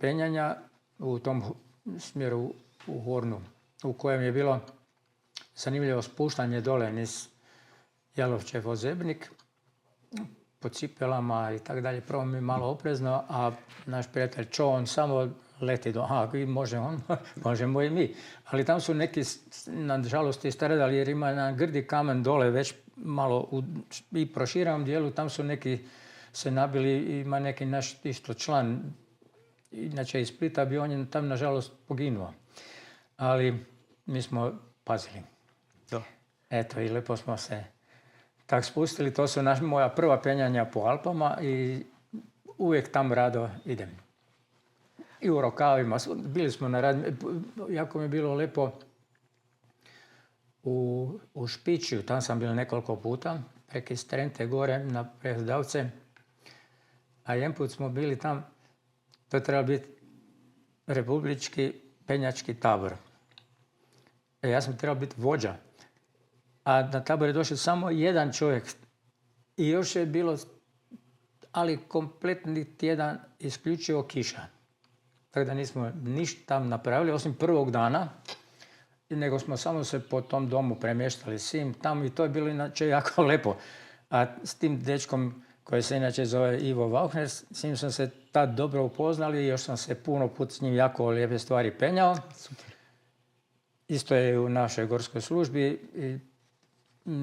penjanja u tom smjeru u Hornu, u kojem je bilo zanimljivo spuštanje dole niz Jalovčev ozebnik, po cipelama i tako dalje. Prvo mi malo oprezno, a naš prijatelj Čo, on samo leti do... može on, možemo i mi. Ali tam su neki, nažalost, i stradali jer ima jedan grdi kamen dole, već malo i proširenom dijelu, tam su neki se nabili, ima neki naš isto član, inače iz Splita, bi on je tam nažalost poginuo. Ali mi smo pazili. Eto, i lepo smo se tak spustili. To su moja prva penjanja po Alpama i uvijek tam rado idem. I u rokavima. Bili smo na radnji. Jako mi je bilo lepo u Špičiju. Tam sam bio nekoliko puta. Preko Strente gore na Prehdavce. A jedan put smo bili tam. To je trebalo biti republički penjački tabor. Ja sam trebao biti vođa. A na tabor je došao samo jedan čovjek. I još je bilo, ali kompletni tjedan isključivo kiša. Tako da nismo ništa tam napravili, osim prvog dana. Nego smo samo se po tom domu premještali svim tamo i to je bilo inače jako lepo. A s tim dečkom koji se inače zove Ivo Vauchner, s njim sam se tad dobro upoznali i još sam se puno put s njim jako lijepe stvari penjao. Super. Isto je u našoj gorskoj službi i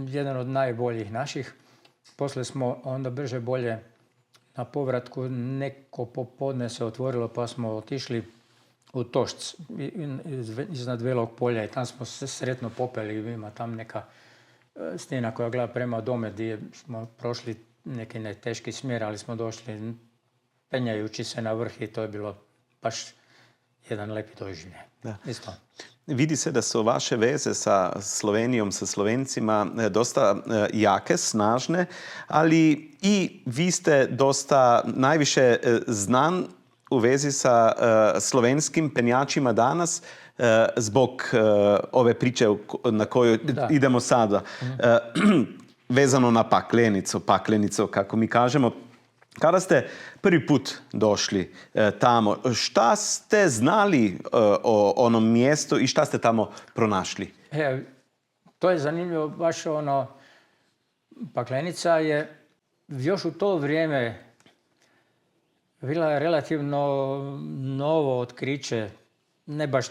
jedan od najboljih naših. Poslije smo onda brže bolje na povratku neko popodne se otvorilo pa smo otišli u Tošc iznad Velog polja i tam smo se sretno popeli. Ima tam neka stijena koja gleda prema dome gdje smo prošli neki teški smjer, ali smo došli penjajući se na vrh i to je bilo baš jedan lepi doživljaj. Isto. Vidi se da su vaše veze sa Slovenijom, sa Slovencima dosta jake, snažne, ali i vi ste dosta najviše znan u vezi sa slovenskim penjačima danas zbog ove priče na koju idemo sada. Vezano na paklenicu, kako mi kažemo. Kada ste prvi put došli tamo, šta ste znali o onom mjestu i šta ste tamo pronašli? To je zanimljivo, baš Paklenica je još u to vrijeme bila relativno novo otkriće. Ne baš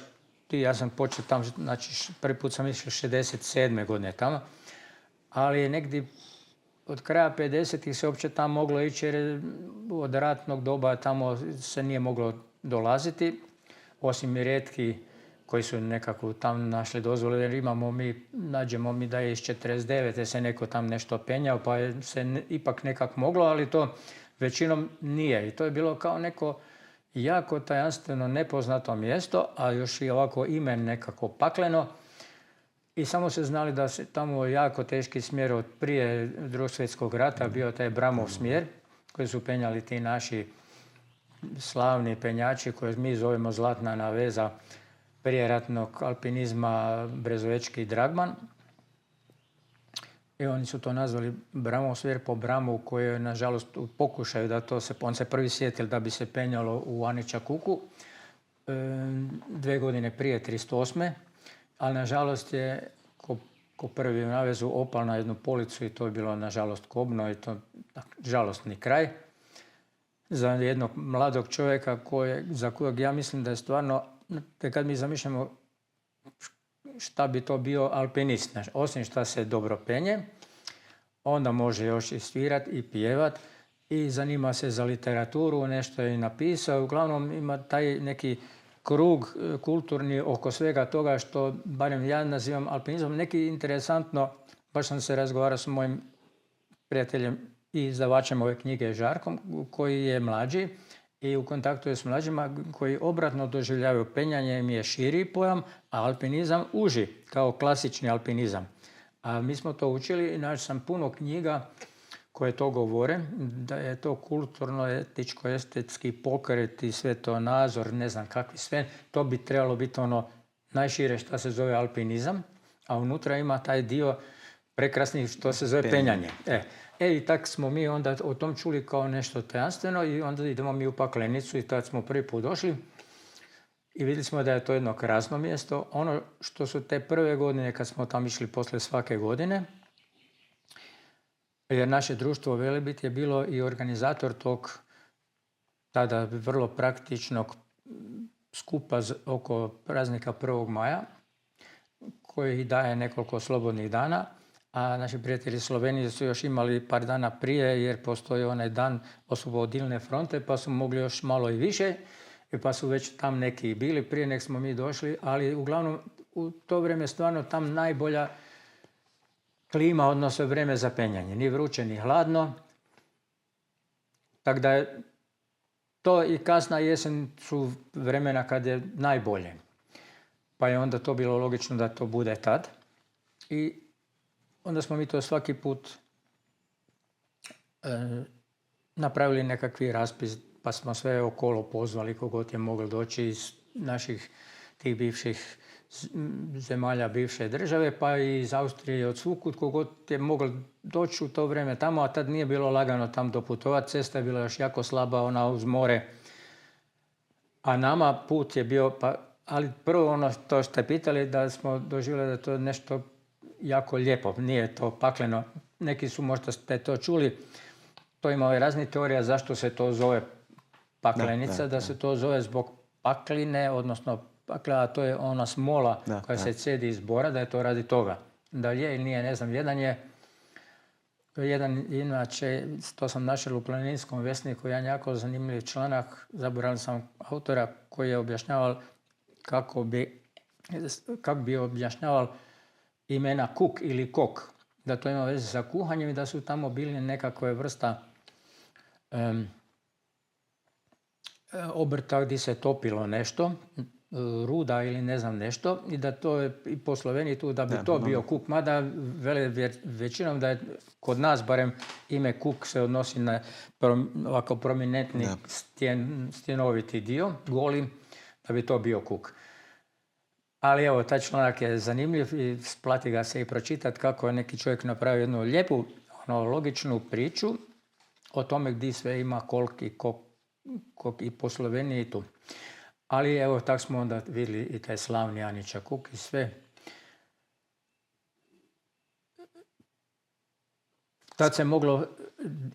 ti, ja sam počeo tamo, znači prvi put sam išao 67. godine tamo, ali negdje od kraja 50-ih se uopće tamo moglo ići jer od ratnog doba tamo se nije moglo dolaziti, osim i rijetki koji su nekako tamo našli dozvole, jer nađemo mi da je iz 49. se neko tam nešto penjao, pa je se ipak nekak moglo, ali to većinom nije. I to je bilo kao neko jako tajanstveno nepoznato mjesto, a još i ovako ime nekako pakleno. I samo se znali da se tamo jako teški smjer od prije Drugog svjetskog rata bio taj Bramov smjer koji su penjali ti naši slavni penjači koje mi zovemo Zlatna naveza prijeratnog alpinizma Brezovečki i Dragman. I oni su to nazvali Bramov smjer po Bramu koji je nažalost u pokušaju da on se prvi sjetil da bi se penjalo u Anića Kuku 2 godine prije 38. Ali nažalost je ko prvi u navezu opal na jednu policu i to je bilo nažalost kobno i to žalostni kraj. Za jednog mladog čovjeka za kojeg ja mislim da je stvarno, kad mi zamišljamo šta bi to bio alpinist, znači, osim šta se dobro penje, onda može još i svirat i pjevat i zanima se za literaturu, nešto je i napisao. Uglavnom ima taj neki krug kulturni oko svega toga što barem ja nazivam alpinizmom. Neki interesantno, baš sam se razgovarao s mojim prijateljem i izdavačem ove knjige Žarkom, koji je mlađi i u kontaktu je s mlađima koji obratno doživljavaju penjanje im je širi pojam, a alpinizam uži, kao klasični alpinizam. A mi smo to učili i našao sam puno knjiga koje to govore, da je to kulturno, etičko, estetski pokret i sve to nazor, ne znam kakvi sve. To bi trebalo biti ono najšire što se zove alpinizam, a unutra ima taj dio prekrasni što se zove penjanje. I tak smo mi onda o tom čuli kao nešto tajanstveno i onda idemo mi u Paklenicu i tad smo prvi put došli i vidjeli smo da je to jedno krasno mjesto. Ono što su te prve godine kad smo tam išli posle svake godine, jer naše društvo Velebit je bilo i organizator tog tada vrlo praktičnog skupa oko praznika 1. maja koji daje nekoliko slobodnih dana, a naši prijatelji Slovenije su još imali par dana prije jer postoji onaj dan oslobodilne fronte pa su mogli još malo i više pa su već tam neki bili prije nek smo mi došli, ali uglavnom u to vrijeme stvarno tam klima, odnosno vrijeme za penjanje. Ni vruće, ni hladno. Tako da je to i kasna jesen su vremena kad je najbolje. Pa je onda to bilo logično da to bude tad. I onda smo mi to svaki put napravili nekakvi raspis, pa smo sve okolo pozvali kogod je moglo doći iz naših tih bivših zemalja bivše države, pa i iz Austrije i od svukud kogod je moglo doći u to vrijeme tamo, a tad nije bilo lagano tam doputovati, cesta je bila još jako slaba, ona uz more. A nama put je bio, ali prvo ono to što ste pitali, da smo doživjeli da je to nešto jako lijepo, nije to pakleno. Neki su možda ste to čuli, to ima raznih teorija zašto se to zove paklenica, da se to zove zbog pakline, odnosno pakla, a to je ona smola koja se cedi iz bora, da je to radi toga. Da li je ili nije, ne znam. Jedan inače, to sam našel u Planinskom vjesniku, jedan jako zanimljiv članak, zaboravio sam autora, koji je objašnjavao kako bi objašnjavao imena kuk ili kok. Da to ima veze sa kuhanjem i da su tamo bili nekakve vrsta obrta gdje se topilo nešto, ruda ili ne znam nešto, i da to je i po Sloveniji tu da bi to bio kuk. Mada vele većinom da je kod nas barem ime kuk se odnosi na ovako prominentni stjenoviti dio, goli, da bi to bio kuk. Ali evo, taj članak je zanimljiv i splati ga se i pročitati kako je neki čovjek napravio jednu lijepu, logičnu priču o tome gdje sve ima kolk i kok i po Sloveniji tu. Ali evo, tak smo onda vidjeli i taj slavni Aniča Kuk i sve. Tad se moglo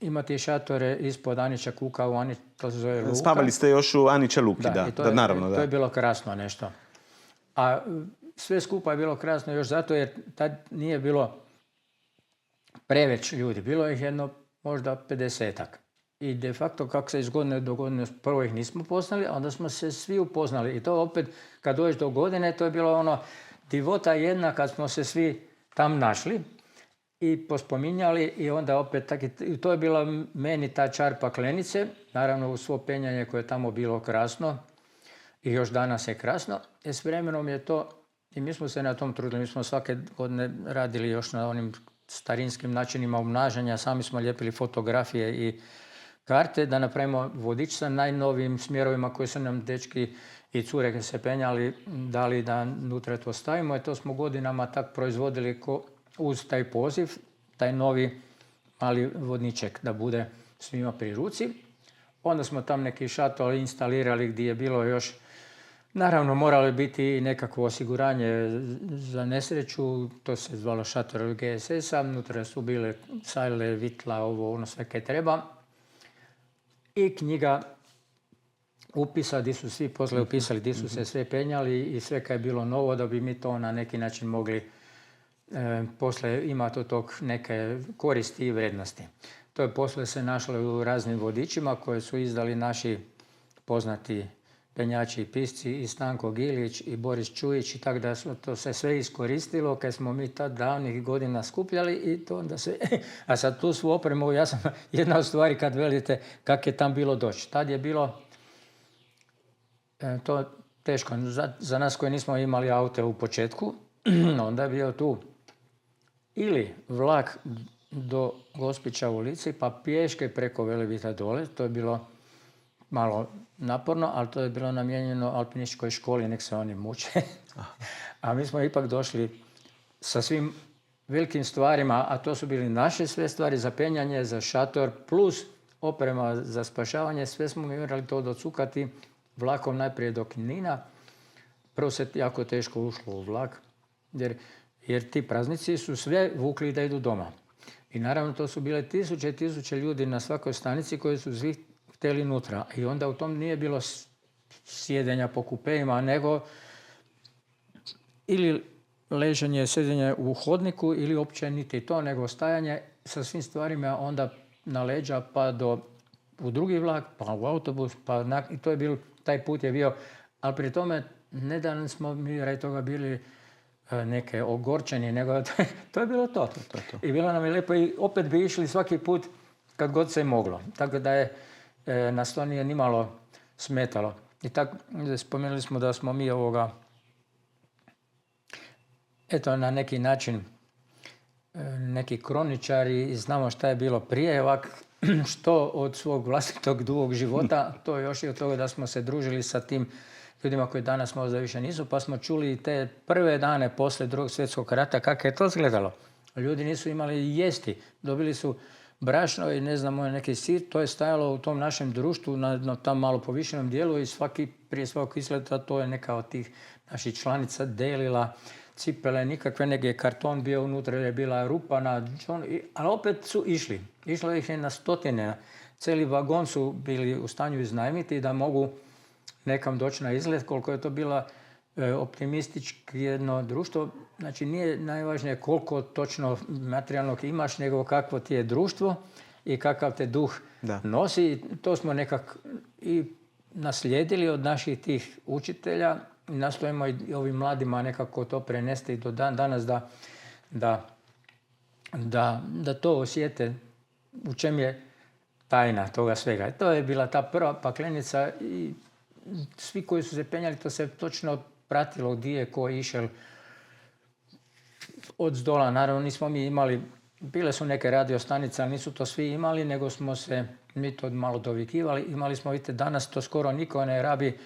imati šatore ispod Aniča Kuka, to se zove Luka. Spavali ste još u Aniča Luki, naravno. To je bilo krasno nešto. A sve skupa je bilo krasno još zato jer tad nije bilo preveć ljudi. Bilo ih jedno možda 50-ak. I de facto kako se iz godine do godine prvo ih nismo poznali, a onda smo se svi upoznali. I to opet kad dođeš do godine, to je bilo divota jedna kad smo se svi tam našli i pospominjali i onda opet to je bila meni ta čar paklenice, naravno u svo penjanje koje je tamo bilo krasno i još danas je krasno. I s vremenom je to, i mi smo se na tom trudili, mi smo svake godine radili još na onim starinskim načinima umnažanja, sami smo lijepili fotografije i karte da napravimo vodič sa najnovijim smjerovima koji su nam dečki i cure se penjali, dali da nutra to stavimo. I to smo godinama tak proizvodili uz taj poziv, taj novi mali vodniček da bude svima pri ruci. Onda smo tam neki šator instalirali gdje je bilo još, naravno moralo biti i nekakvo osiguranje za nesreću, to se zvalo šator GSS-a, unutra su bile sajle, vitla, ono sve kaj treba. I knjiga upisa gdje su svi poslije upisali, gdje su se sve penjali i sve kaj je bilo novo da bi mi to na neki način mogli poslije imati od tog neke koristi i vrednosti. To je poslije se našlo u raznim vodičima koje su izdali naši poznati penjači i pisci i Stanko Gilić i Boris Čujić i tako da to se sve iskoristilo kad smo mi tad davnih godina skupljali i to onda se... A sad tu svu opremu, ja sam jedna od stvari kad velite kak je tam bilo doći. Tad je bilo to teško. Za nas koji nismo imali aute u početku, onda je bio tu ili vlak do Gospića u Lici pa pješke preko Velebita dole. To je bilo malo naporno, ali to je bilo namijenjeno alpinističkoj školi, nek se oni muče. A mi smo ipak došli sa svim velikim stvarima, a to su bili naše sve stvari za penjanje, za šator, plus oprema za spašavanje. Sve smo morali to docukati vlakom najprije do Knina. Prvo se jako teško ušlo u vlak, jer ti praznici su sve vukli da idu doma. I naravno to su bile tisuće i tisuće ljudi na svakoj stanici koji su svi htjeli nutra. I onda u tom nije bilo sjedenja po kupejima, nego ili leženje, sjedenje u hodniku ili uopće niti to, nego stajanje sa svim stvarima onda na leđa pa u drugi vlak, pa u autobus, i to je bilo, taj put je bio. Ali pri tome, ne da smo mi radi toga bili neke ogorčeni, nego to je bilo to. I bilo nam je lijepo i opet bi išli svaki put kad god se je moglo. Tako da je nas to nije nimalo smetalo. I tako spomenuli smo da smo mi eto na neki način neki kroničari i znamo šta je bilo prije, što od svog vlastitog dugog života, to još i od toga da smo se družili sa tim ljudima koji danas možda više nisu, pa smo čuli te prve dane poslije Drugog svjetskog rata kako je to izgledalo. Ljudi nisu imali jesti, dobili su brašno i ne znam, neki sir, to je stajalo u tom našem društvu na tam malo povišenom dijelu i prije svakog izgleda to je neka od tih naših članica delila cipele, nikakve, negdje karton bio unutra, je bila rupa ali opet su išli. Išlo ih je na stotine. Cijeli vagon su bili u stanju iznajmiti da mogu nekam doći na izgled, koliko je to bila optimistički jedno društvo. Znači nije najvažnije koliko točno materijalnog imaš, nego kakvo ti je društvo i kakav te duh nosi. To smo nekako i naslijedili od naših tih učitelja. Nastojimo i ovim mladima nekako to prenesti do danas da to osjete u čem je tajna toga svega. I to je bila ta prva paklenica i svi koji su se penjali, to se točno pratilo gdje je ko išel od zdola. Naravno nismo mi imali, bile su neke radiostanice, ali nisu to svi imali, nego smo se mi to malo dovikivali. Imali smo, vidite, danas to skoro niko ne rabi,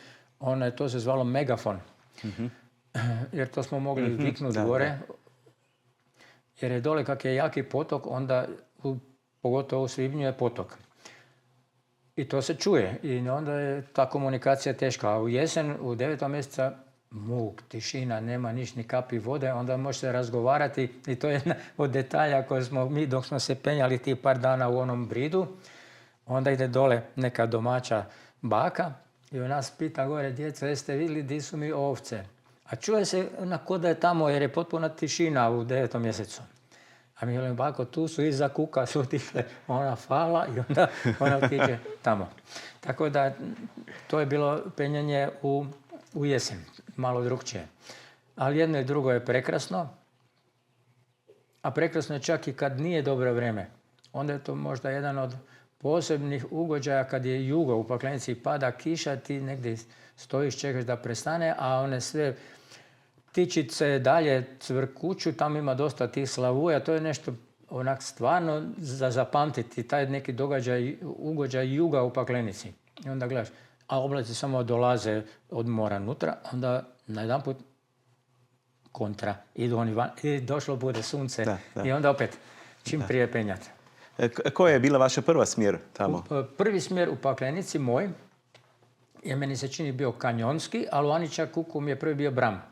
to se zvalo megafon. Jer to smo mogli viknuti gore. Jer je dole kak je jaki potok, onda pogotovo u svibnju je potok. I to se čuje. I onda je ta komunikacija teška. A u jesen, u 9. mjeseca, muk, tišina, nema niš ni kapi vode, onda može se razgovarati. I to je jedna od detalja koje smo mi, dok smo se penjali ti par dana u onom bridu, onda ide dole neka domaća baka i u nas pita gore, djeca, jeste vidjeli di su mi ovce? A čuje se ko da je tamo, jer je potpuna tišina u 9. mjesecu. A mi velim, bako, tu su iza kuka, su otišle, ona fala i onda ona otiđe tamo. Tako da to je bilo penjanje u jesen, malo drugčije. Ali jedno i drugo je prekrasno, a prekrasno je čak i kad nije dobro vrijeme. Onda je to možda jedan od posebnih ugođaja kad je jugo u paklenici, pada kiša, ti negdje stojiš, čekaš da prestane, a one sve ptičice dalje cvrkuću, tamo ima dosta tih slavuja, to je nešto onak stvarno za zapamtiti, taj neki ugođaj juga u paklenici. I onda gledaš, a oblaci samo dolaze od mora nutra, onda najedanput kontra, idu oni van i došlo bude sunce i onda opet čim prije penjati. Koja je bila vaša prva smjer tamo? Prvi smjer u paklenici moj je, meni se čini, bio kanjonski, ali u Aničakuku mi je prvi bio Bram.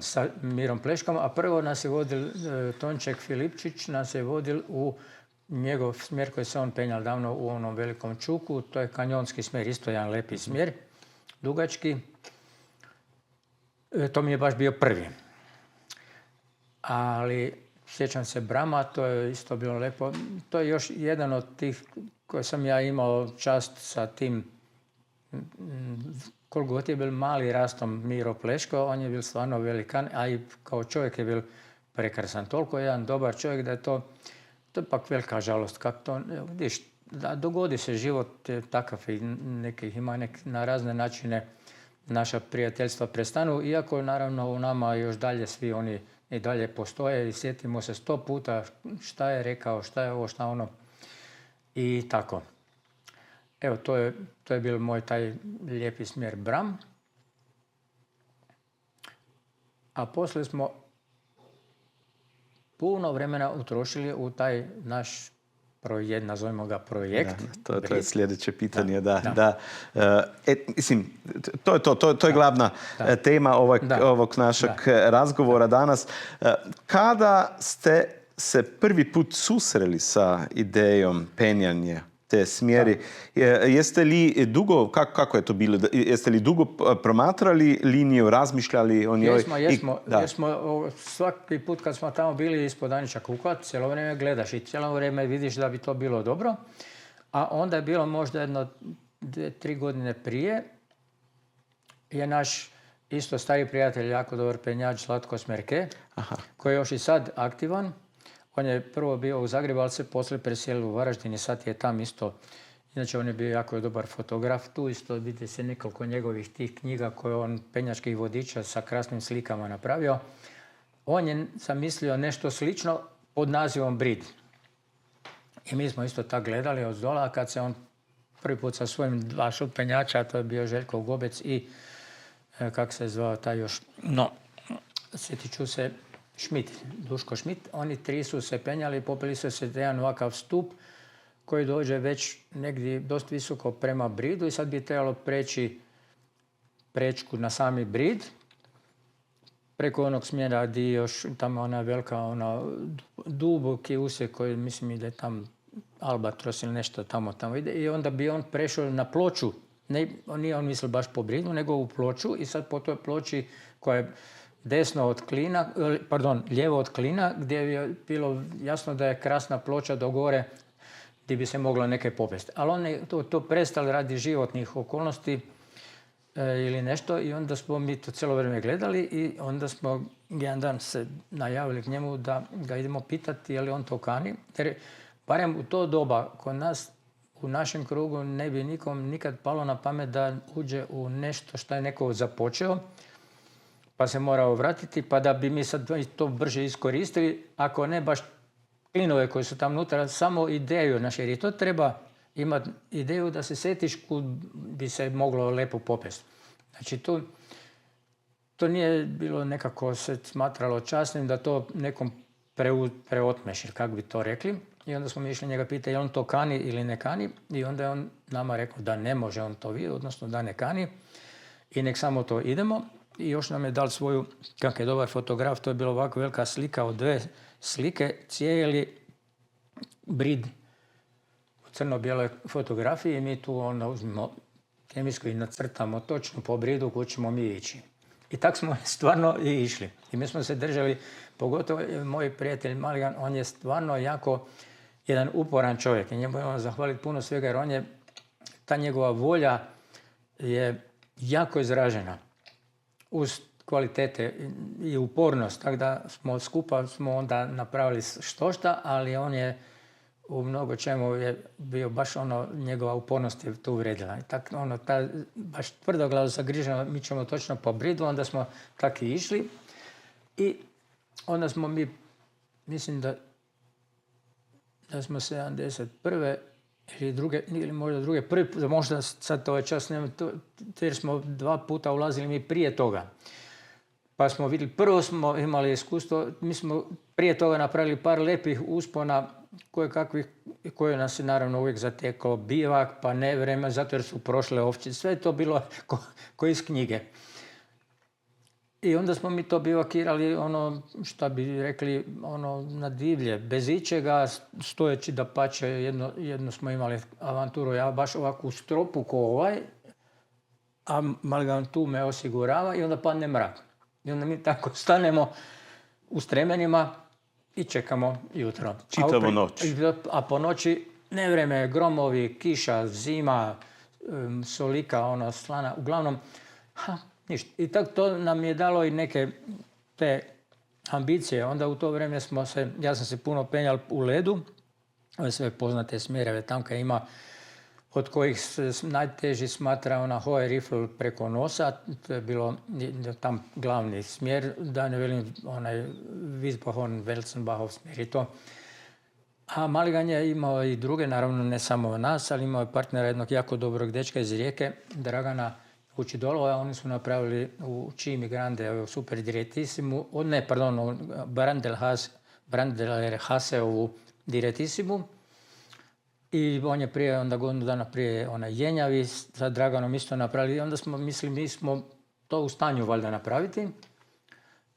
Sa Mirom Pleškom, a prvo nas je vodil Tonček Filipčić, nas je vodil u njegov smjer koji se on penjal davno u onom velikom čuku. To je kanjonski smjer, isto jedan lepi smjer, dugački. To mi je baš bio prvi. Ali sjećam se Brama, to je isto bilo lepo. To je još jedan od tih koje sam ja imao čast sa tim, koliko god je bil mali rastom Miro Pleško, on je bil stvarno velikan, a i kao čovjek je bil prekrasan. Toliko je jedan dobar čovjek da je to je pak velika žalost. Kako to, vidiš, da dogodi se, život je takav i nekih ima na razne načine naša prijateljstva prestanu, iako naravno u nama još dalje svi oni i dalje postoje i sjetimo se 100 puta šta je rekao, šta je ovo, šta ono i tako. Evo, to je bil moj taj lijepi smjer Bram. A poslije smo puno vremena utrošili u taj naš projekt, nazovimo ga projekt. Da, to je sljedeće pitanje, mislim, to je glavna tema ovog našeg razgovora danas. Kada ste se prvi put susreli sa idejom penjanja te smjeri, jeste li dugo, kako je to bilo, jeste li dugo promatrali liniju, razmišljali o njoj? Jesmo, svaki put kad smo tamo bili ispod Aničakuka, cijelo vrijeme gledaš i cijelo vrijeme vidiš da bi to bilo dobro, a onda je bilo možda 2-3 godine prije, je naš isto stari prijatelj, jako dobar penjač, Zlatko Smerke, Aha. koji je još i sad aktivan. On je prvo bio u Zagrebu, ali se poslije preselio u Varaždin i sad je tam isto. Inače, on je bio jako dobar fotograf. Tu isto vidite se nekoliko njegovih tih knjiga koje on, penjačkih vodiča sa krasnim slikama napravio. On je zamislio nešto slično pod nazivom Brid. I mi smo isto tako gledali od zdola kad se on prvi put sa svojim 2 šutpenjača, to je bio Željko Gobec i kako se zvao taj još, no, sjetit ću se, Šmit, Duško Šmit. Oni 3 su se penjali i popeli su se jedan ovakav stup koji dođe već negdje dosta visoko prema Bridu i sad bi trebalo preći prečku na sami Brid. Preko onog smjera gdje još tamo ona velika, duboki usjek koji mislim da je tam Albatros ili nešto tamo ide. I onda bi on prešao na ploču. Nije on mislio baš po Bridu, nego u ploču i sad po toj ploči koja je lijevo od Klina, gdje je bilo jasno da je krasna ploča do gore gdje bi se moglo neke popesti. Ali on je to prestali radi životnih okolnosti ili nešto i onda smo mi to cijelo vrijeme gledali i onda smo jedan dan se najavili k njemu da ga idemo pitati je li on to kani. Jer barem u to doba kod nas u našem krugu ne bi nikom nikad palo na pamet da uđe u nešto što je neko započeo pa se morao vratiti pa da bi mi sad to brže iskoristili, ako ne baš klinove koji su tam unutra, samo ideju, jer i to treba imati ideju da se sjetiš kud bi se moglo lepo popesti. Znači to nije bilo nekako se smatralo časnim da to nekom preotmeš, ili kako bi to rekli. I onda smo mi išli njega pitati je on to kani ili ne kani i onda je on nama rekao da ne može on to vidjeti, odnosno da ne kani i nek samo to idemo. I još nam je dal svoju, kak je dobar fotograf, to je bila ovako velika slika od 2 slike, cijeli Brid u crno-bijeloj fotografiji i mi tu onda uzmemo kemijsko i nacrtamo točno po Bridu kuda ćemo mi ići. I tako smo stvarno i išli. I mi smo se držali, pogotovo moj prijatelj Maligan, on je stvarno jako jedan uporan čovjek i njemu je zahvaliti puno svega jer on je, ta njegova volja je jako izražena uz kvalitete i upornost, tako da smo skupa onda napravili štošta, ali on je u mnogo čemu je bio baš njegova upornost je tu vredila. I tako baš tvrdoglavo zagriženo, mi ćemo točno po Bridu, onda smo tako i išli i onda smo mi, mislim da smo 71. ili možda druge, možda sad to je čas, jer smo 2 puta ulazili mi prije toga. Pa smo vidjeli, prvo smo imali iskustvo, mi smo prije toga napravili par lepih uspona koje nas je naravno uvijek zatekao bivak, pa ne vreme, zato jer su prošle ovčice. Sve je to bilo ko iz knjige. I onda smo mi to bivakirali, šta bi rekli, na divlje, bez ičega, stojeći da pače. Jedno smo imali avanturu, ja baš ovako u stropu ko ovaj, a Maligan tu me osigurava i onda padne mrak. I onda mi tako stanemo u stremenima i čekamo jutro. Čitavu noć. A po noći nevreme, gromovi, kiša, zima, solika, slana, uglavnom, ništa. I tako to nam je dalo i neke te ambicije. Onda u to vrijeme ja sam se puno penjal u ledu, ove sve poznate smjereve tam kad ima, od kojih se najteži smatra Hohe Rifl preko nosa, to je bilo tam glavni smjer, da ne velim onaj Wiesbachorn, Welzenbachov smjer i to. A Maligan je imao i druge, naravno ne samo nas, ali imao je partnera jednog jako dobrog dečka iz Rijeke, Dragana Vučidolova. Oni su napravili u Cimi Grande super diretisimu, Brandeler Haseovu diretisimu. I on je prije, onda godinu dana prije Jenjavi sa Draganom isto napravili. I onda smo mislili, mi smo to u stanju valjda napraviti.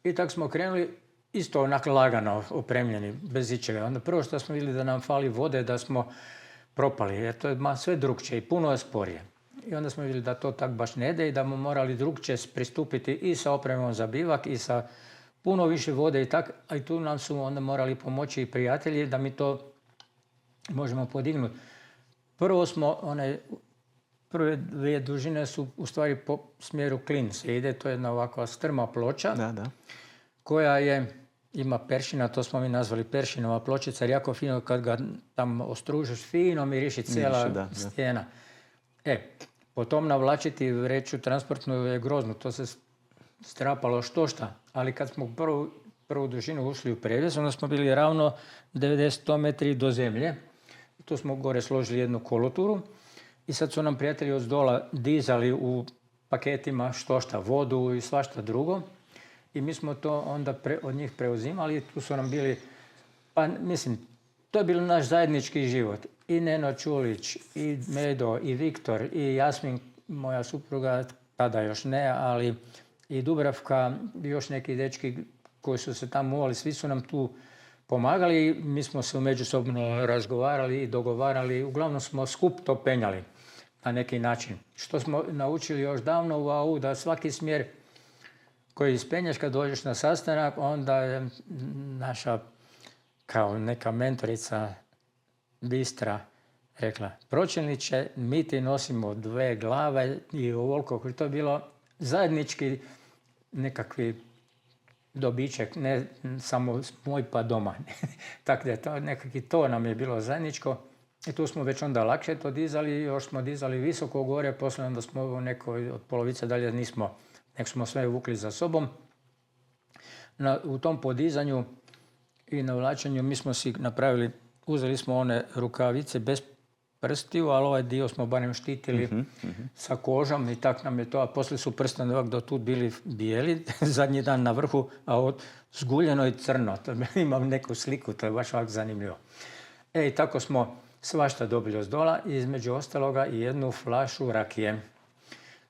I tako smo krenuli isto onako lagano opremljeni, bez ičega. Onda prvo što smo vidjeli da nam fali vode, da smo propali, jer to je sve drukčije i puno je sporije. I onda smo vidjeli da to tak baš ne ide i da smo morali drukčije pristupiti i sa opremom za bivak i sa puno više vode i tako. A i tu nam su onda morali pomoći i prijatelji da mi to možemo podignuti. Prvo smo prve dvije dužine su u stvari po smjeru klin se ide. To je jedna ovakva strma ploča koja ima peršina, to smo mi nazvali peršinova pločica, jer jako fino kad ga tamo ostružiš, fino miriši cijela stijena. Po tom navlačiti vreću transportnu je grozno, to se strapalo štošta, ali kad smo prvu dužinu ušli u prevez, onda smo bili ravno 90 metri do zemlje. Tu smo gore složili jednu koloturu i sad su nam prijatelji od zdola dizali u paketima štošta, vodu i svašta drugo. I mi smo to onda od njih preuzimali i tu su nam bili, pa mislim, to je bilo naš zajednički život. I Neno Čulić, i Medo, i Viktor, i Jasmin, moja supruga, tada još ne, ali i Dubravka, i još neki dečki koji su se tamo uvali, svi su nam tu pomagali. Mi smo se međusobno razgovarali i dogovarali, uglavnom smo skup to penjali na neki način. Što smo naučili još davno u AU, da svaki smjer koji ispenjaš kad dođeš na sastanak, onda je naša kao neka mentorica bistra rekla, pročelniče, mi ti nosimo 2 glave i ovoliko. To je bilo zajednički nekakvi dobiček, ne samo moj pa doma. Tako da to, nekakvi to nam je bilo zajedničko. I tu smo već onda lakše to dizali, još smo dizali visoko gore, poslije onda smo u nekoj od polovice dalje nismo, nek smo sve vukli za sobom. U tom podizanju i navlačenju mi smo si napravili, uzeli smo one rukavice bez prstiju, ali ovaj dio smo barem štitili sa kožom i tak nam je to, a poslije su prsteni ovak do tu bili bijeli, zadnji dan na vrhu, a zguljeno i crno. Imam neku sliku, to je baš ovak zanimljivo. I tako smo svašta dobili od zdola i između ostaloga i jednu flašu rakije.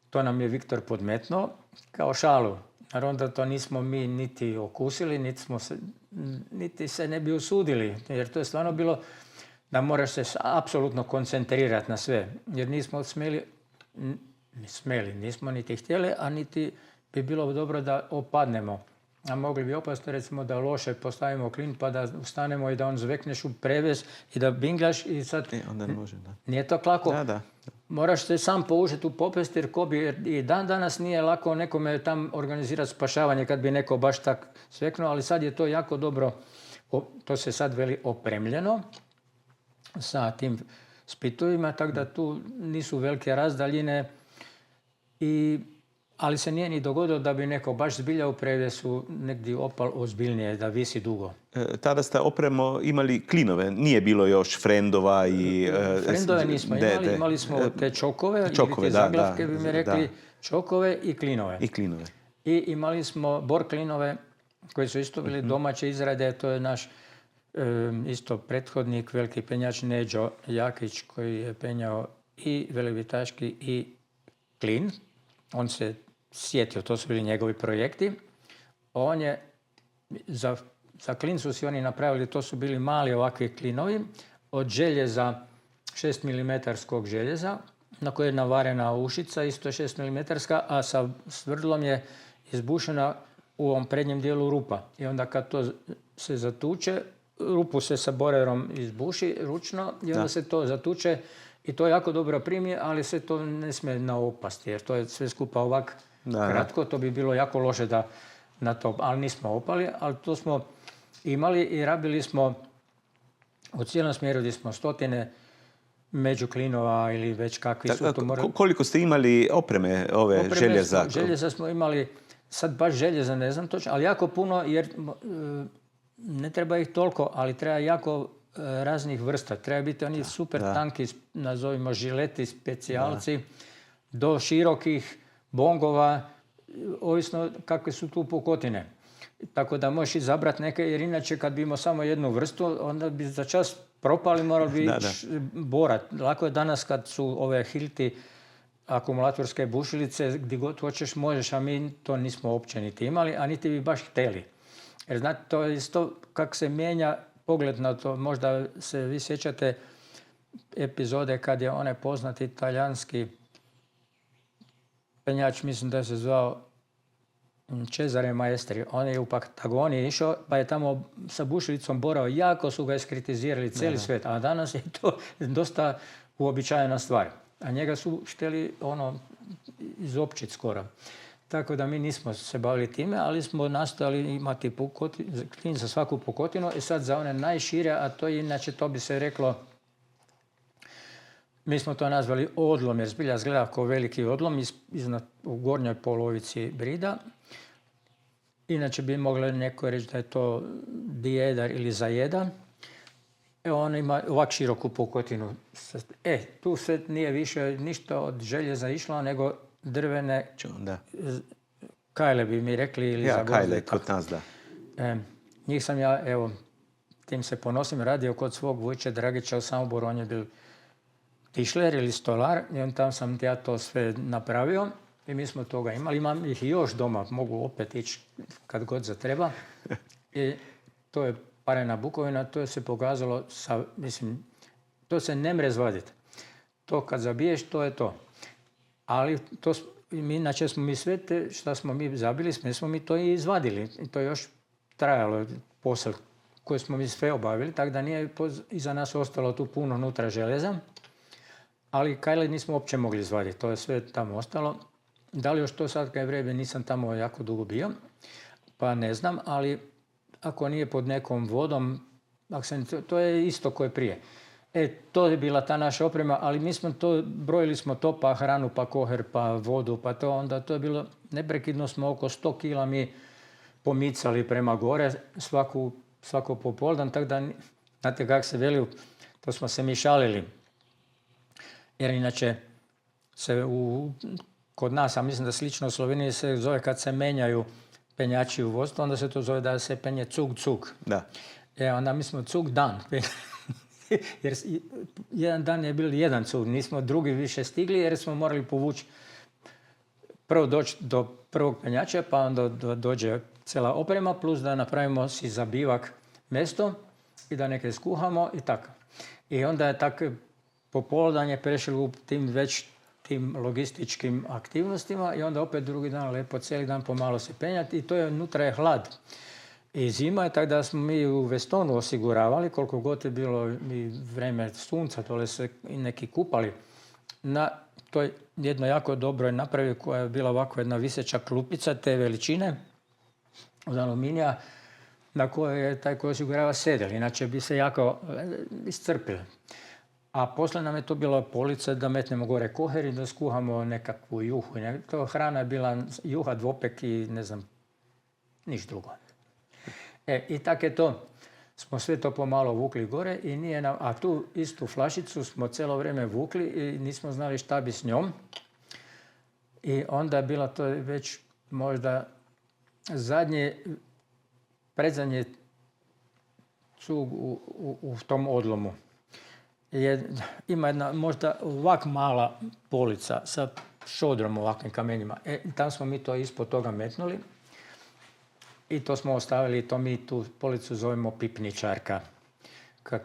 To nam je Viktor podmetnuo kao šalu. Naravno da to nismo mi niti okusili, niti se ne bi usudili, jer to je stvarno bilo da moraš se apsolutno koncentrirati na sve. Jer nismo nismo niti htjeli, a niti bi bilo dobro da opadnemo. A mogli bi opasti, recimo, da loše postavimo klin pa da ustanemo i da on zvekneš u prevez i da binglaš i sad onda ne može, da. Nije to lako. Da. Moraš se sam použiti u popest jer i dan danas nije lako nekome tam organizirati spašavanje kad bi neko baš tak sveknuo, ali sad je to jako dobro, to se sad veli opremljeno sa tim spitovima, tako da tu nisu velike razdaljine, ali se nije ni dogodilo da bi neko baš zbilja u prevesu negdje opal ozbiljnije, da visi dugo. Tada ste opremo imali klinove, nije bilo još frendova i... Frendove nismo imali smo te čokove ili te zaglavke, bi mi rekli, čokove i klinove. I imali smo bor klinove koji su isto bili domaće izrade, to je naš isto prethodnik, veliki penjač Neđo Jakić, koji je penjao i velebitaški i klin. On se sjetio, to su bili njegovi projekti. On je, za klin su si oni napravili, to su bili mali ovakvi klinovi od željeza, 6 mm željeza, na koje je navarena ušica, isto 6 mm, a sa svrdlom je izbušena u ovom prednjem dijelu rupa. I onda kad to se zatuče, rupu se sa borerom izbuši ručno i onda se to zatuče i to jako dobro primi, ali se to ne smije naopasti jer to je sve skupa ovak kratko, to bi bilo jako loše da na to, ali nismo opali, ali to smo imali i rabili smo u cijelom smjeru gdje smo stotine međuklinova ili već kakvi su to morali. Koliko ste imali opreme željeza? Željeza smo imali, sad baš željeza ne znam točno, ali jako puno jer ne treba ih toliko, ali treba jako raznih vrsta. Treba biti oni super tanki, nazovimo žileti, specijalci, do širokih bongova, ovisno kakve su tu pukotine. Tako da možeš izabrati neke, jer inače kad bi imao samo jednu vrstu, onda bi za čas propali, morali bi ići borat. Lako je danas kad su ove Hilti, akumulatorske bušilice, gdje god hoćeš možeš, a mi to nismo uopće niti imali, a niti bi baš htjeli. Jer znate, to je isto kako se mijenja pogled na to. Možda se vi sjećate epizode kad je onaj poznati talijanski penjač, mislim da se zvao Cesare Maestri. On je u Patagoniji išao, pa je tamo sa bušilicom borao. Jako su ga iskritizirali cijeli svijet, a danas je to dosta uobičajena stvar. a njega su šteli izopćit skoro. Tako da mi nismo se bavili time, ali smo nastojali imati klin za svaku pukotinu i sad za one najšire, a to je inače, to bi se reklo, mi smo to nazvali odlom, jer zbilja izgleda kao veliki odlom u gornjoj polovici brida. Inače bi moglo neko reći da je to dijedar ili zajeda. On ima ovak široku pukotinu. Tu se nije više ništa od željeza išlo, nego drvene kajle bi mi rekli. Ili kajle kod nas, da. Njih sam ja, evo, tim se ponosim, radio kod svog Vujče Dragića u Samoboru. On je bil tišler ili stolar i tam sam ja to sve napravio i mi smo toga imali. Imam ih i još doma, mogu opet ići kad god zatreba. I to je parena bukovina, to je se pokazalo, to se ne mre zvaditi. To kad zabiješ, to je to. Ali to, inače smo mi sve te što smo mi zabili, smo mi to i izvadili. I to je još trajalo posao koji smo mi sve obavili, tako da nije iza nas ostalo tu puno unutra željeza. Ali kajle nismo uopće mogli izvaditi, to je sve tamo ostalo. Da li još to sad kaj vreme, nisam tamo jako dugo bio, pa ne znam, ali ako nije pod nekom vodom, to je isto koje prije. To je bila ta naša oprema, ali mi smo to, brojili smo to, pa hranu, pa koher, pa vodu, pa to, onda to je bilo, neprekidno smo oko 100 kila mi pomicali prema gore, svako popoldan, tako da, znate kako se veli, to smo se mi šalili. Jer inače se kod nas, a mislim da slično u Sloveniji se zove kad se menjaju penjači u vodstvu, onda se to zove da se penje cug. Da. Onda mi smo cug dan. Jer jedan dan je bil jedan cug, nismo drugi više stigli jer smo morali povući, prvo doći do prvog penjača, pa onda dođe cela oprema, plus da napravimo si za bivak mesto i da neke skuhamo i tako. I onda je tako popoldan je prešlo u tim logističkim aktivnostima i onda opet drugi dan lepo cijeli dan pomalo se penjati i to je, unutra je hlad. I zima je tako da smo mi u Vestonu osiguravali, koliko god je bilo vreme sunca, tole se i neki kupali. Na toj jedno jako dobro je napravio koja je bila ovako jedna viseća klupica te veličine od aluminija na kojoj je taj koji osigurava sedel, inače bi se jako iscrpili. A posle nam je to bila polica da metnemo gore koher i da skuhamo nekakvu juhu. To hrana je bila juha, dvopek i ne znam, niš drugo. I tako je to. Smo sve to pomalo vukli gore i nije nam, a tu istu flašicu smo cijelo vrijeme vukli i nismo znali šta bi s njom. I onda je bila to već možda predzadnji cug u tom odlomu. Ima jedna možda ovak mala polica sa šodrom ovakvim kamenjima. Tam smo mi to ispod toga metnuli i to smo ostavili, to mi tu policu zovemo pipničarka.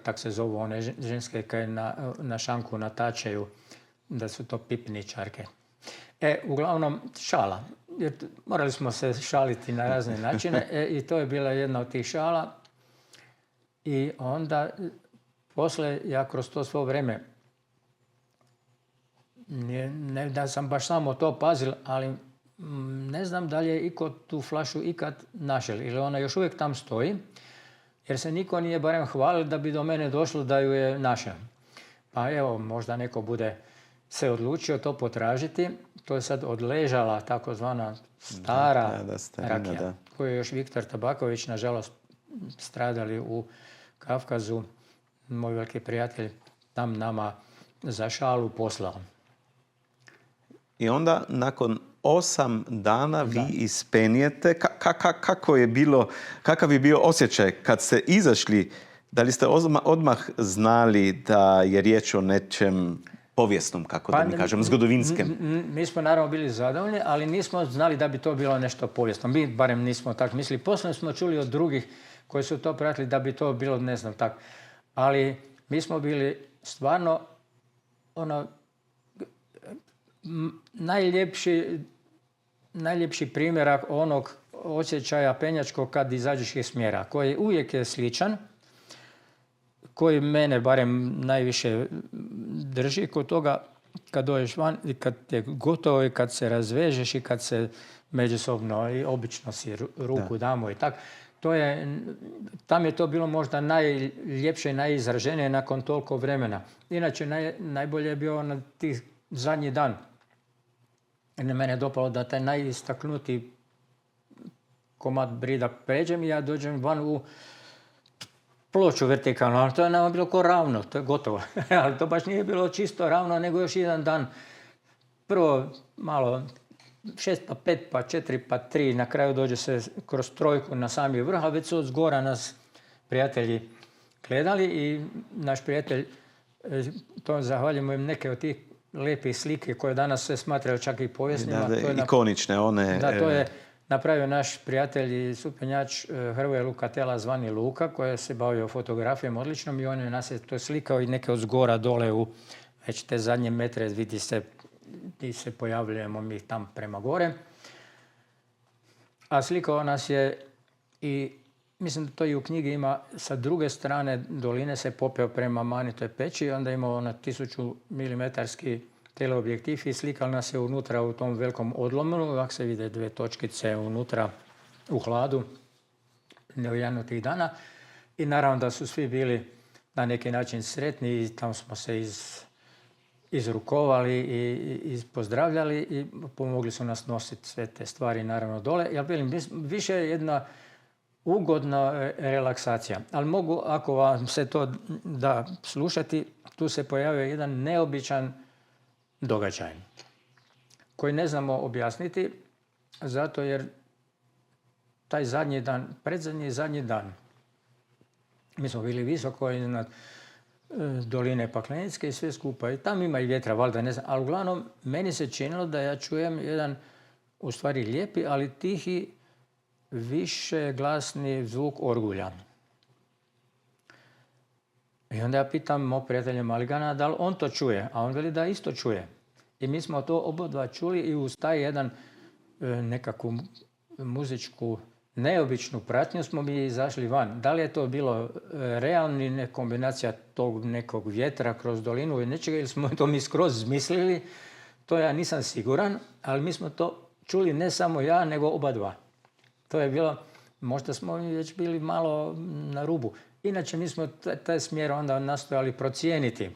Tak se zovu one ženske koje na šanku natačaju, da su to pipničarke. Uglavnom šala. Jer morali smo se šaliti na razne načine i to je bila jedna od tih šala. I onda posle, ja kroz to svo vreme, ne da sam baš samo to pazil, ali ne znam da li je iko tu flašu ikad našel. Ili ona još uvijek tam stoji, jer se niko nije barem hvalio da bi do mene došlo da ju je našao. Pa evo, možda neko bude se odlučio to potražiti. To je sad odležala takozvana stara rakija, koju je još Viktor Tabaković, nažalost, stradali u Kavkazu, moj veliki prijatelj, tam nama za šalu poslao. I onda nakon 8 dana vi ispenjete. Kakav je bio osjećaj kad ste izašli? Da li ste odmah znali da je riječ o nečem povijesnom, kako da mi kažem, zgodovinskem? Mi smo naravno bili zadovoljni, ali nismo znali da bi to bilo nešto povijesno. Mi barem nismo tako mislili. Poslije smo čuli od drugih koji su to pratili da bi to bilo, ne znam, tako. Ali mi smo bili stvarno najljepši primjerak onog osjećaja penjačkog kad izađeš iz smjera, koji uvijek je sličan, koji mene barem najviše drži kod toga. kad dođeš van i kad je gotovo i kad se razvežeš i kad se međusobno i obično si ruku damo i tak. Tam je to bilo možda najljepše i najizraženije nakon toliko vremena. Inače, najbolje je bio na tih zadnji dan. I mene je dopalo da taj najistaknuti komad brida pređem i ja dođem van u ploču vertikalno, ali to je nama bilo ko ravno, to je gotovo. Ali to baš nije bilo čisto ravno, nego još jedan dan. Prvo malo 6 pa 5 pa 4 pa 3, na kraju dođe se kroz trojku na sami vrh, a već su od zgora nas prijatelji gledali i naš prijatelj, to zahvaljujemo im neke od tih lijepih slike koje danas se smatraju čak i povijesnima. Ikonične one. Da, to je napravio naš prijatelj i supenjač Hrvoje Lukatela zvani Luka, koji se bavio fotografijom odličnom i on je nas je to slikao i neke od zgora dole u već te zadnje metre vidi se gdje se pojavljujemo mi tam prema gore. A slikao nas je i mislim da to i u knjigi ima sa druge strane doline se popeo prema Manitoj peći, onda imao na 1000 mm teleobjektiv i slikao nas je unutra u tom velikom odlomu. Ovak se vide 2 točkice unutra u hladu jedan tih dana. I naravno da su svi bili na neki način sretni i tamo smo se izrukovali i pozdravljali i pomogli su nas nositi sve te stvari naravno dole. Ja velim, više je jedna ugodna relaksacija. Ali mogu, ako vam se to da slušati, tu se pojavio jedan neobičan događaj koji ne znamo objasniti zato jer taj zadnji dan, predzadnji i zadnji dan, mi smo bili visoko iznad doline Paklenicke i sve skupa. I tam ima i vjetra, valjda, ne znam. Ali uglavnom, meni se činilo da ja čujem jedan, u stvari lijepi, ali tihi, više glasni zvuk orgulja. I onda ja pitam mog prijatelja Maligana da li on to čuje, a on veli da isto čuje. I mi smo to obodva čuli i uz taj jedan nekakvu muzičku neobičnu pratnju smo mi izašli van. Da li je to bilo realni kombinacija tog nekog vjetra kroz dolinu i nečega ili smo to mi skroz izmislili, to ja nisam siguran, ali mi smo to čuli ne samo ja, nego oba dva. To je bilo, možda smo već bili malo na rubu. Inače mi smo taj smjer onda nastojali procijeniti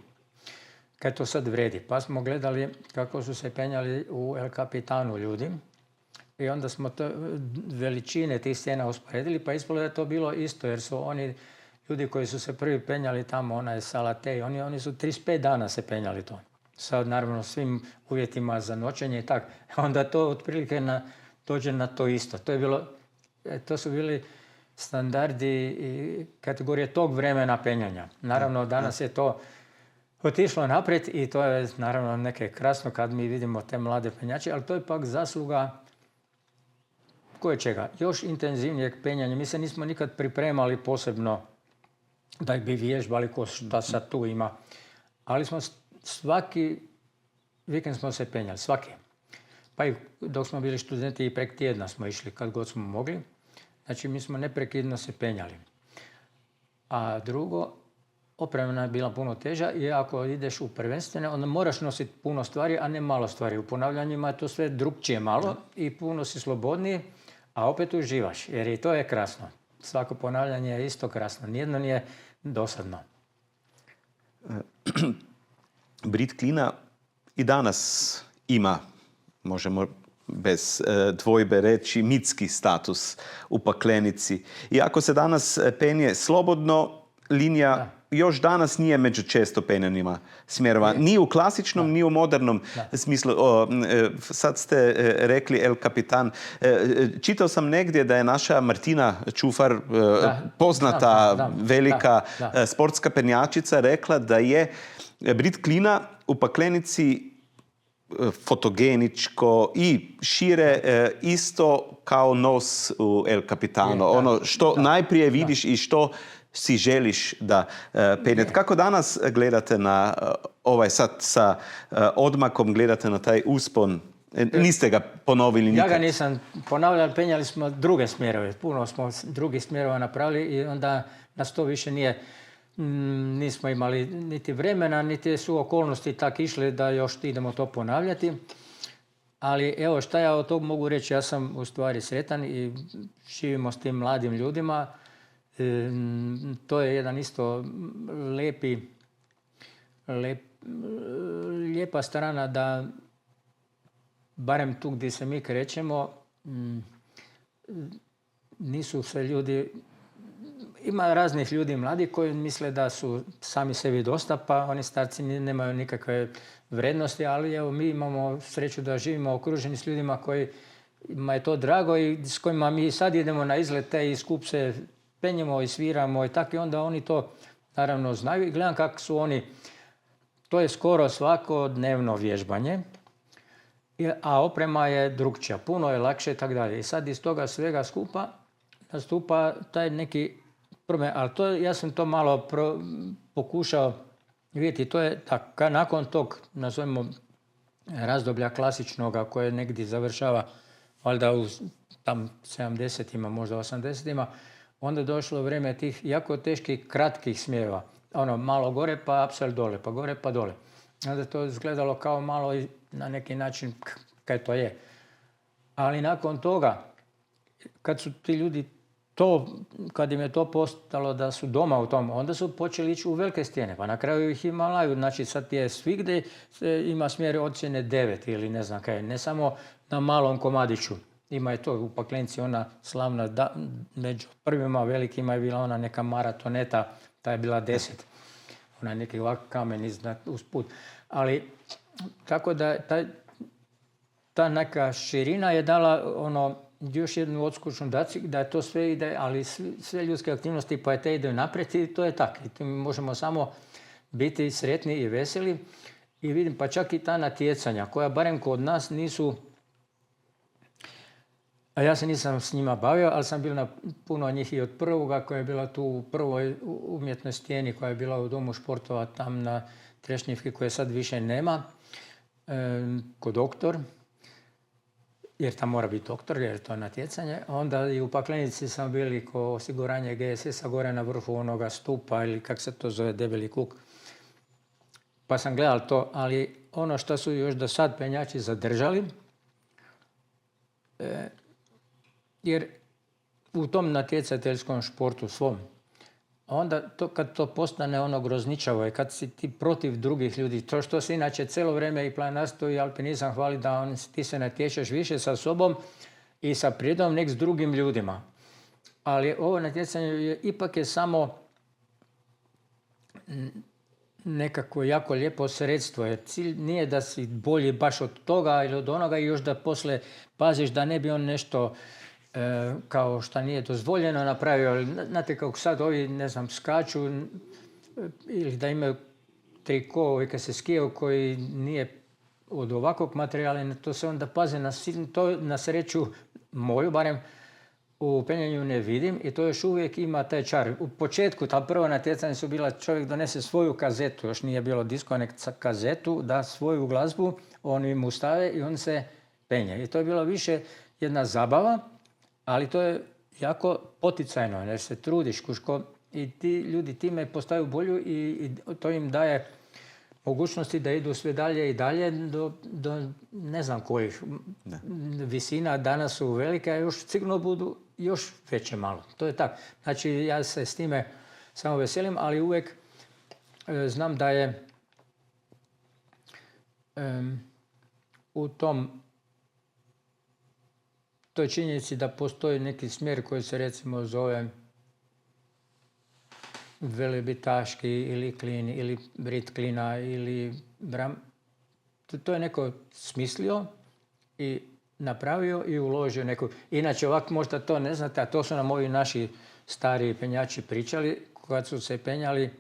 kad to sad vredi. Pa smo gledali kako su se penjali u El Capitanu ljudi. I onda smo to veličine tih stijena usporedili, pa ispalo je to bilo isto, jer su oni ljudi koji su se prvi penjali tamo, onaj Salatej, oni su 35 dana se penjali to. Sa naravno svim uvjetima za noćenje i tako. Onda to otprilike dođe na to isto. To su bili standardi i kategorije tog vremena penjanja. Naravno, danas je to otišlo naprijed i to je naravno neke krasno kad mi vidimo te mlade penjače, ali to je pak zasluga koje čega? Još intenzivnijeg penjanja. Mi se nismo nikad pripremali posebno da bi vježbali ko šta sad tu ima. Ali smo svaki vikend smo se penjali, svaki. Pa i dok smo bili studenti i prek tjedna smo išli kad god smo mogli. Znači mi smo neprekidno se penjali. A drugo, oprema je bila puno teža i ako ideš u prvenstvene, onda moraš nositi puno stvari, a ne malo stvari. U ponavljanjima je to sve drukčije malo i puno si slobodniji, a opet uživaš, jer i to je krasno. Svako ponavljanje je isto krasno, nijedno nije dosadno. Brit klina i danas ima, možemo bez dvojbe reći, mitski status u Paklenici. Iako se danas penje slobodno, linija još danas nije među često penjanima smjerova. Ni u klasičnom, ni u modernom smislu. Sad ste rekli El Capitan. Čitao sam negdje da je naša Martina Čufar, poznata, velika sportska penjačica, rekla da je Brit klina u Paklenici fotogeničko i šire isto kao nos u El Capitano. Ono što najprije vidiš i što si želiš da penjete. Kako danas gledate na ovaj sad sa odmakom, gledate na taj uspon? Niste ga ponovili nikad? Ja ga nisam ponavljali, penjali smo druge smjerove. Puno smo drugih smjerova napravili i onda nas to više nije nismo imali niti vremena, niti su okolnosti tak išle da još idemo to ponavljati. Ali evo šta ja od tog mogu reći, ja sam u stvari sretan i živimo s tim mladim ljudima. To je jedan isto lijepa strana da barem tu gdje se mi krećemo nisu sve ljudi, ima raznih ljudi mladi koji misle da su sami sebi dosta, pa oni starci nemaju nikakve vrednosti, ali evo mi imamo sreću da živimo okruženi s ljudima kojima je to drago i s kojima mi sad idemo na izlete i skup se penjemo i sviramo i tako, i onda oni to naravno znaju i gledam kako su oni, to je skoro svakodnevno vježbanje, a oprema je drukčija, puno je lakše i tako dalje. I sad iz toga svega skupa nastupa taj neki problem, ali ja sam to malo pokušao vidjeti, to je tako, nakon tog, nazovimo, razdoblja klasičnoga koje negdje završava valjda u tam 70-ima, možda 80-ima, onda je došlo vrijeme tih jako teških kratkih smjerova. Malo gore pa apsel dole, pa gore pa dole. Onda to izgledalo kao malo i na neki način kaj to je. Ali nakon toga, kad su ti ljudi kad im je to postalo da su doma u tom, onda su počeli ići u velike stijene, pa na kraju ih Himalaju, znači sad je svigdje ima smjer ocjene 9 ili ne znam kaj, ne samo na malom komadiću. Ima je to u Paklenci, ona slavna, među prvima velikima je bila ona neka maratoneta, ta je bila 10. Ona je neki ovak kamen usput. Ali tako da ta neka širina je dala još jednu odskučnu da to sve ide, ali sve ljudske aktivnosti pa je te idu naprijed i to je tako. I tu možemo samo biti sretni i veseli. I vidim, pa čak i ta natjecanja koja barem kod nas nisu, a ja se nisam s njima bavio, ali sam bil na puno njih i od prvoga koja je bila tu u prvoj umjetnoj stijeni koja je bila u Domu športova tam na Trešnjevki koje sad više nema, kod doktor. Jer tam mora biti doktor, jer je to natjecanje. Onda i u Paklenici sam bili ko osiguranje GSS-a gore na vrhu onoga stupa ili kak se to zove, debeli kuk. Pa sam gledal to, ali ono što su još do sad penjači zadržali, jer u tom natjecateljskom športu svom, onda kad to postane grozničavo i kad si ti protiv drugih ljudi, to što se inače cijelo vrijeme i planinarstvo i alpinizam hvali da ti se natječeš više sa sobom i sa prirodom nek s drugim ljudima. Ali ovo natjecanje ipak je samo nekako jako lijepo sredstvo, jer cilj nije da si bolji baš od toga ili od onoga i još da poslije paziš da ne bi on nešto kao što nije dozvoljeno napravio. Znate kako sad ovi, ne znam, skaču ili da imaju triko kad se skijaju koji nije od ovakvog materijala, to se onda paze to na sreću moju, barem u penjanju ne vidim i to još uvijek ima taj čar. U početku, ta prva natjecanja su bila čovjek donese svoju kazetu, još nije bilo disko, nek kazetu, da svoju glazbu, oni mu stave i on se penje. I to je bilo više jedna zabava, ali to je jako poticajno, jer se trudiš kuško i ti ljudi time postaju bolju i to im daje mogućnosti da idu sve dalje i dalje do ne znam kojih visina. Danas su velike, a još sigurno budu još veće malo. To je tako. Znači ja se s time samo veselim, ali uvijek znam da je u toj činjenici da postoji neki smjer koji se recimo zove velebitaški ili klin ili brit klina ili bram. To je neko smislio i napravio i uložio neku. Inače ovako možda to ne znate, a to su nam ovi naši stariji penjači pričali kad su se penjali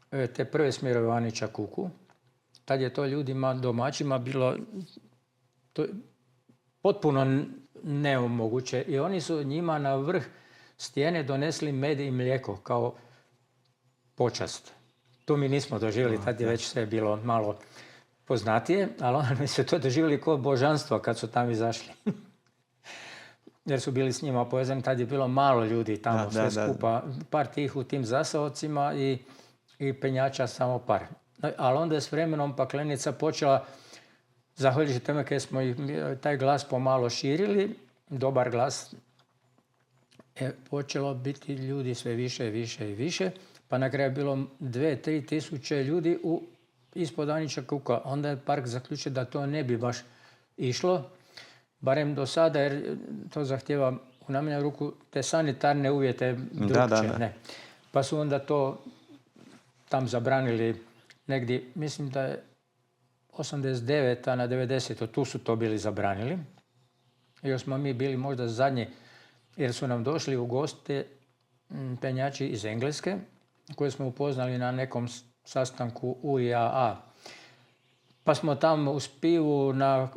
te prve smjerove Anića Kuku. Tad je to ljudima, domaćima bilo potpuno nemoguće i oni su njima na vrh stijene donesli med i mlijeko kao počast. To mi nismo doživjeli, tad je već sve bilo malo poznatije, ali oni su to doživjeli kao božanstvo kad su tam izašli. jer su bili s njima povezani. Tad je bilo malo ljudi tamo, sve skupa. Par tih u tim zaseocima i penjača samo par. Ali onda je s vremenom Paklenica počela, zahvaljujući tome kad smo taj glas pomalo širili, dobar glas, je počelo biti ljudi sve više i više. Pa na kraju je bilo 2-3 tisuće ljudi ispod Anića Kuka. Onda je park zaključio da to ne bi baš išlo, barem do sada, jer to zahtjeva u najmanju ruku te sanitarne uvjete drugčije. Ne. Pa su onda to tam zabranili negdje, mislim da je 89. na 90. tu su to bili zabranili. Još smo mi bili možda zadnji, jer su nam došli u goste penjači iz Engleske, koje smo upoznali na nekom sastanku UIAA. Pa smo tamo u Spivu na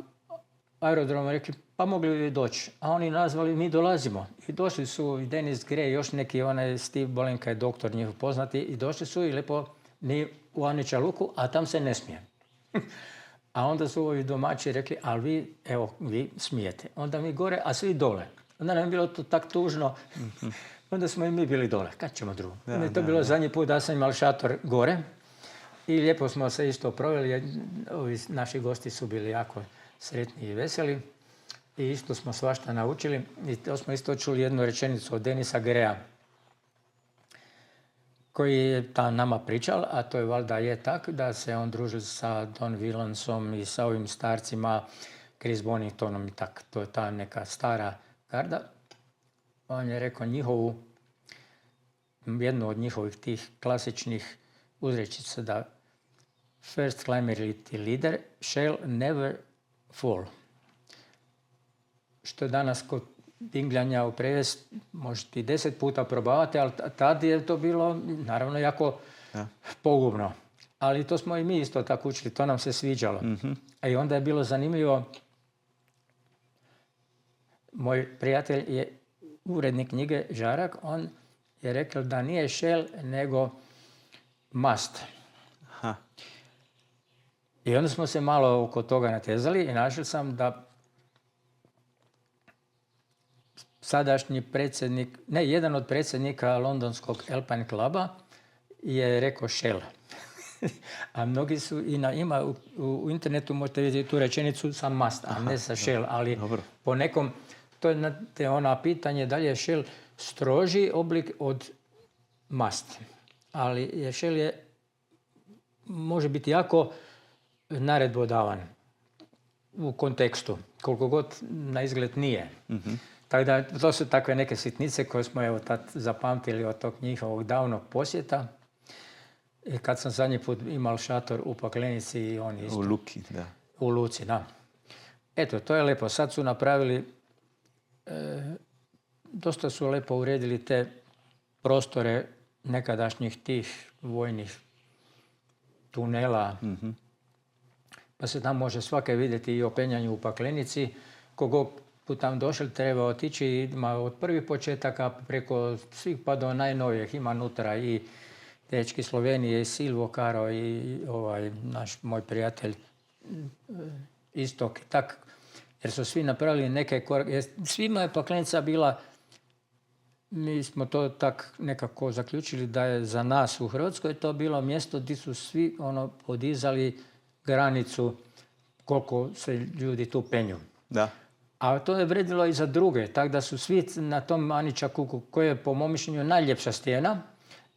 aerodromu rekli, pa mogli bi doći. A oni nazvali, mi dolazimo. I došli su i Denis Gray, još neki onaj Steve Bolenka je doktor njihov poznati, i došli su i lijepo ni u Anića Luku, a tam se ne smije. A onda su ovi domaći rekli, ali vi smijete. Onda mi gore, a svi dole. Onda nam je bilo to tak tužno. Onda smo i mi bili dole. Kad ćemo drugo? To bilo zadnji put da sam imao šator gore. I lijepo smo se isto proveli. Ovi naši gosti su bili jako sretni i veseli. I isto smo svašta naučili. I to smo isto čuli jednu rečenicu od Denisa Greya, koji je nama pričal, a to je valjda je tak, da se on družil sa Don Williamsom i sa ovim starcima, Chris Boningtonom i tak. To je ta neka stara garda. On je rekao jednu od njihovih tih klasičnih uzrečica da first climber ili leader shall never fall. Što je danas kod dingljanja u prevez, možete i 10 puta probavati, ali tad je to bilo naravno jako pogubno. Ali to smo i mi isto tako učili, to nam se sviđalo. A i onda je bilo zanimljivo, moj prijatelj je urednik knjige Žarak, on je rekao da nije shall nego must. Aha. I onda smo se malo oko toga natezali i našli sam da sadašnji predsjednik, jedan od predsjednika londonskog Alpine kluba je rekao shall. A mnogi su u internetu možete vidjeti tu rečenicu sa must, a ne sa shall, ali dobro. Po nekom, to je ona pitanje da li je shall stroži oblik od must. Ali shall može biti jako naredbodavan u kontekstu, koliko god na izgled nije. Tako da to su takve neke sitnice koje smo tad zapamtili od tog njihovog davnog posjeta. I kad sam zadnji put imao šator u Paklenici i oni isto. U Luki, da. U Luci, da. Eto, to je lepo. Sad su napravili, dosta su lepo uredili te prostore nekadašnjih tih vojnih tunela. Pa se tam može svake vidjeti i o penjanju u Paklenici. Kogo put tam došli treba otići, ima od prvih početaka preko svih pa do najnovijih. Ima nutra i dečki Slovenije, i Silvo Karo i moj prijatelj Istok. Tak, jer su svi napravili neke korake. Svima je Paklenica bila, mi smo to tak nekako zaključili da je za nas u Hrvatskoj to bilo mjesto gdje su svi podizali granicu koliko se ljudi tu penju. Da. A to je vredilo i za druge, tako da su svi na tom Anića Kuku, koji je po mom mišljenju najljepša stijena,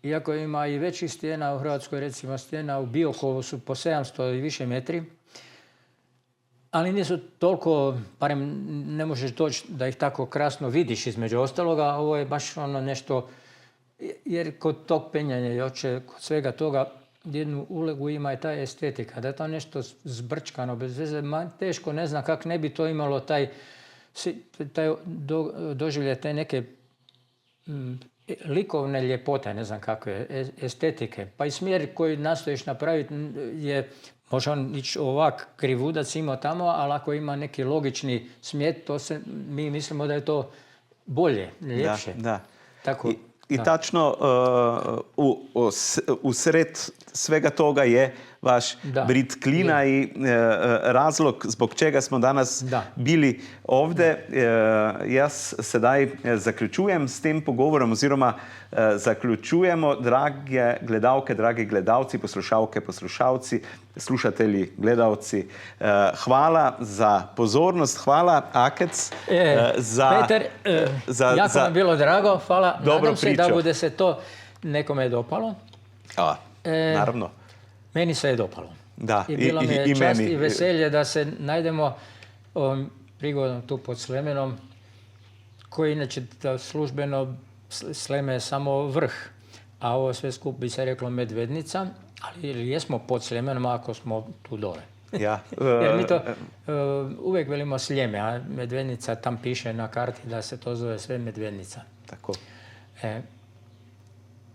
iako ima i većih stijena u Hrvatskoj, recimo stijena u Biokovu su po 700 i više metri, ali nisu toliko, barem ne možeš doći da ih tako krasno vidiš između ostaloga, a ovo je baš nešto, jer kod tog penjanja i kod svega toga jednu ulegu ima i ta estetika, da je to nešto zbrčkano, bez veze, teško ne znam kako ne bi to imalo taj doživlje te neke likovne ljepote, ne znam kakve, estetike. Pa i smjer koji nastojiš napraviti je, može on ići ovak krivudac imao tamo, ali ako ima neki logični smjer, mi mislimo da je to bolje, ljepše. Da. Tako, I tačno u sred svega toga je vaš Da. Brit Klina i razlog zbog čega smo danas bili ovde. Jaz sedaj zaključujem s tem pogovorom oziroma zaključujemo, drage gledalke, dragi gledalci, poslušalke, poslušalci, slušatelji, gledalci. Hvala za pozornost, hvala Akec za... Peter, jako nam bilo drago, hvala. Nadam se da bude se to nekome dopalo. Naravno. Meni se je dopalo. Da, I bilo mi je čast i veselje da se najdemo ovom prigodom tu pod Slemenom, koji inače službeno Sleme je samo vrh, a ovo sve skup bi se reklo Medvednica, ali jesmo pod Slemenom ako smo tu dole. Jer mi to uvijek velimo Sljeme, a Medvednica tam piše na karti da se to zove sve Medvednica. Tako.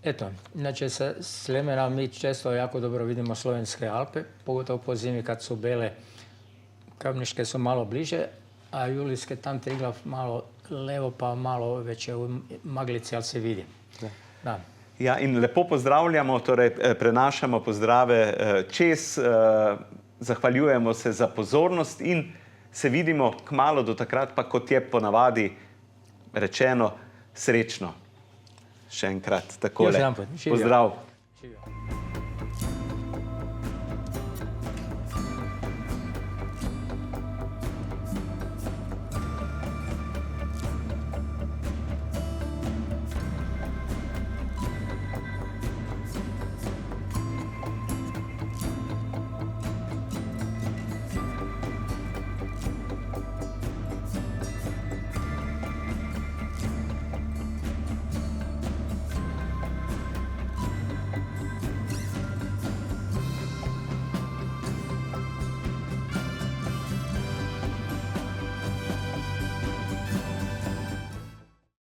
Eto, inače sa Sljemena mi često jako dobro vidimo Slovenske Alpe, pogotovo po zimi kad su bele, Kamniške su malo bliže, a Julijske tam Triglav malo levo pa malo već je u maglici, ali se vidi. Da. Ja, in lepo pozdravljamo, torej prenašamo pozdrave čez, zahvaljujemo se za pozornost in se vidimo kmalu do takrat, pa kot je ponavadi rečeno, srečno. Še enkrat takole. Još jedan put. Pozdrav.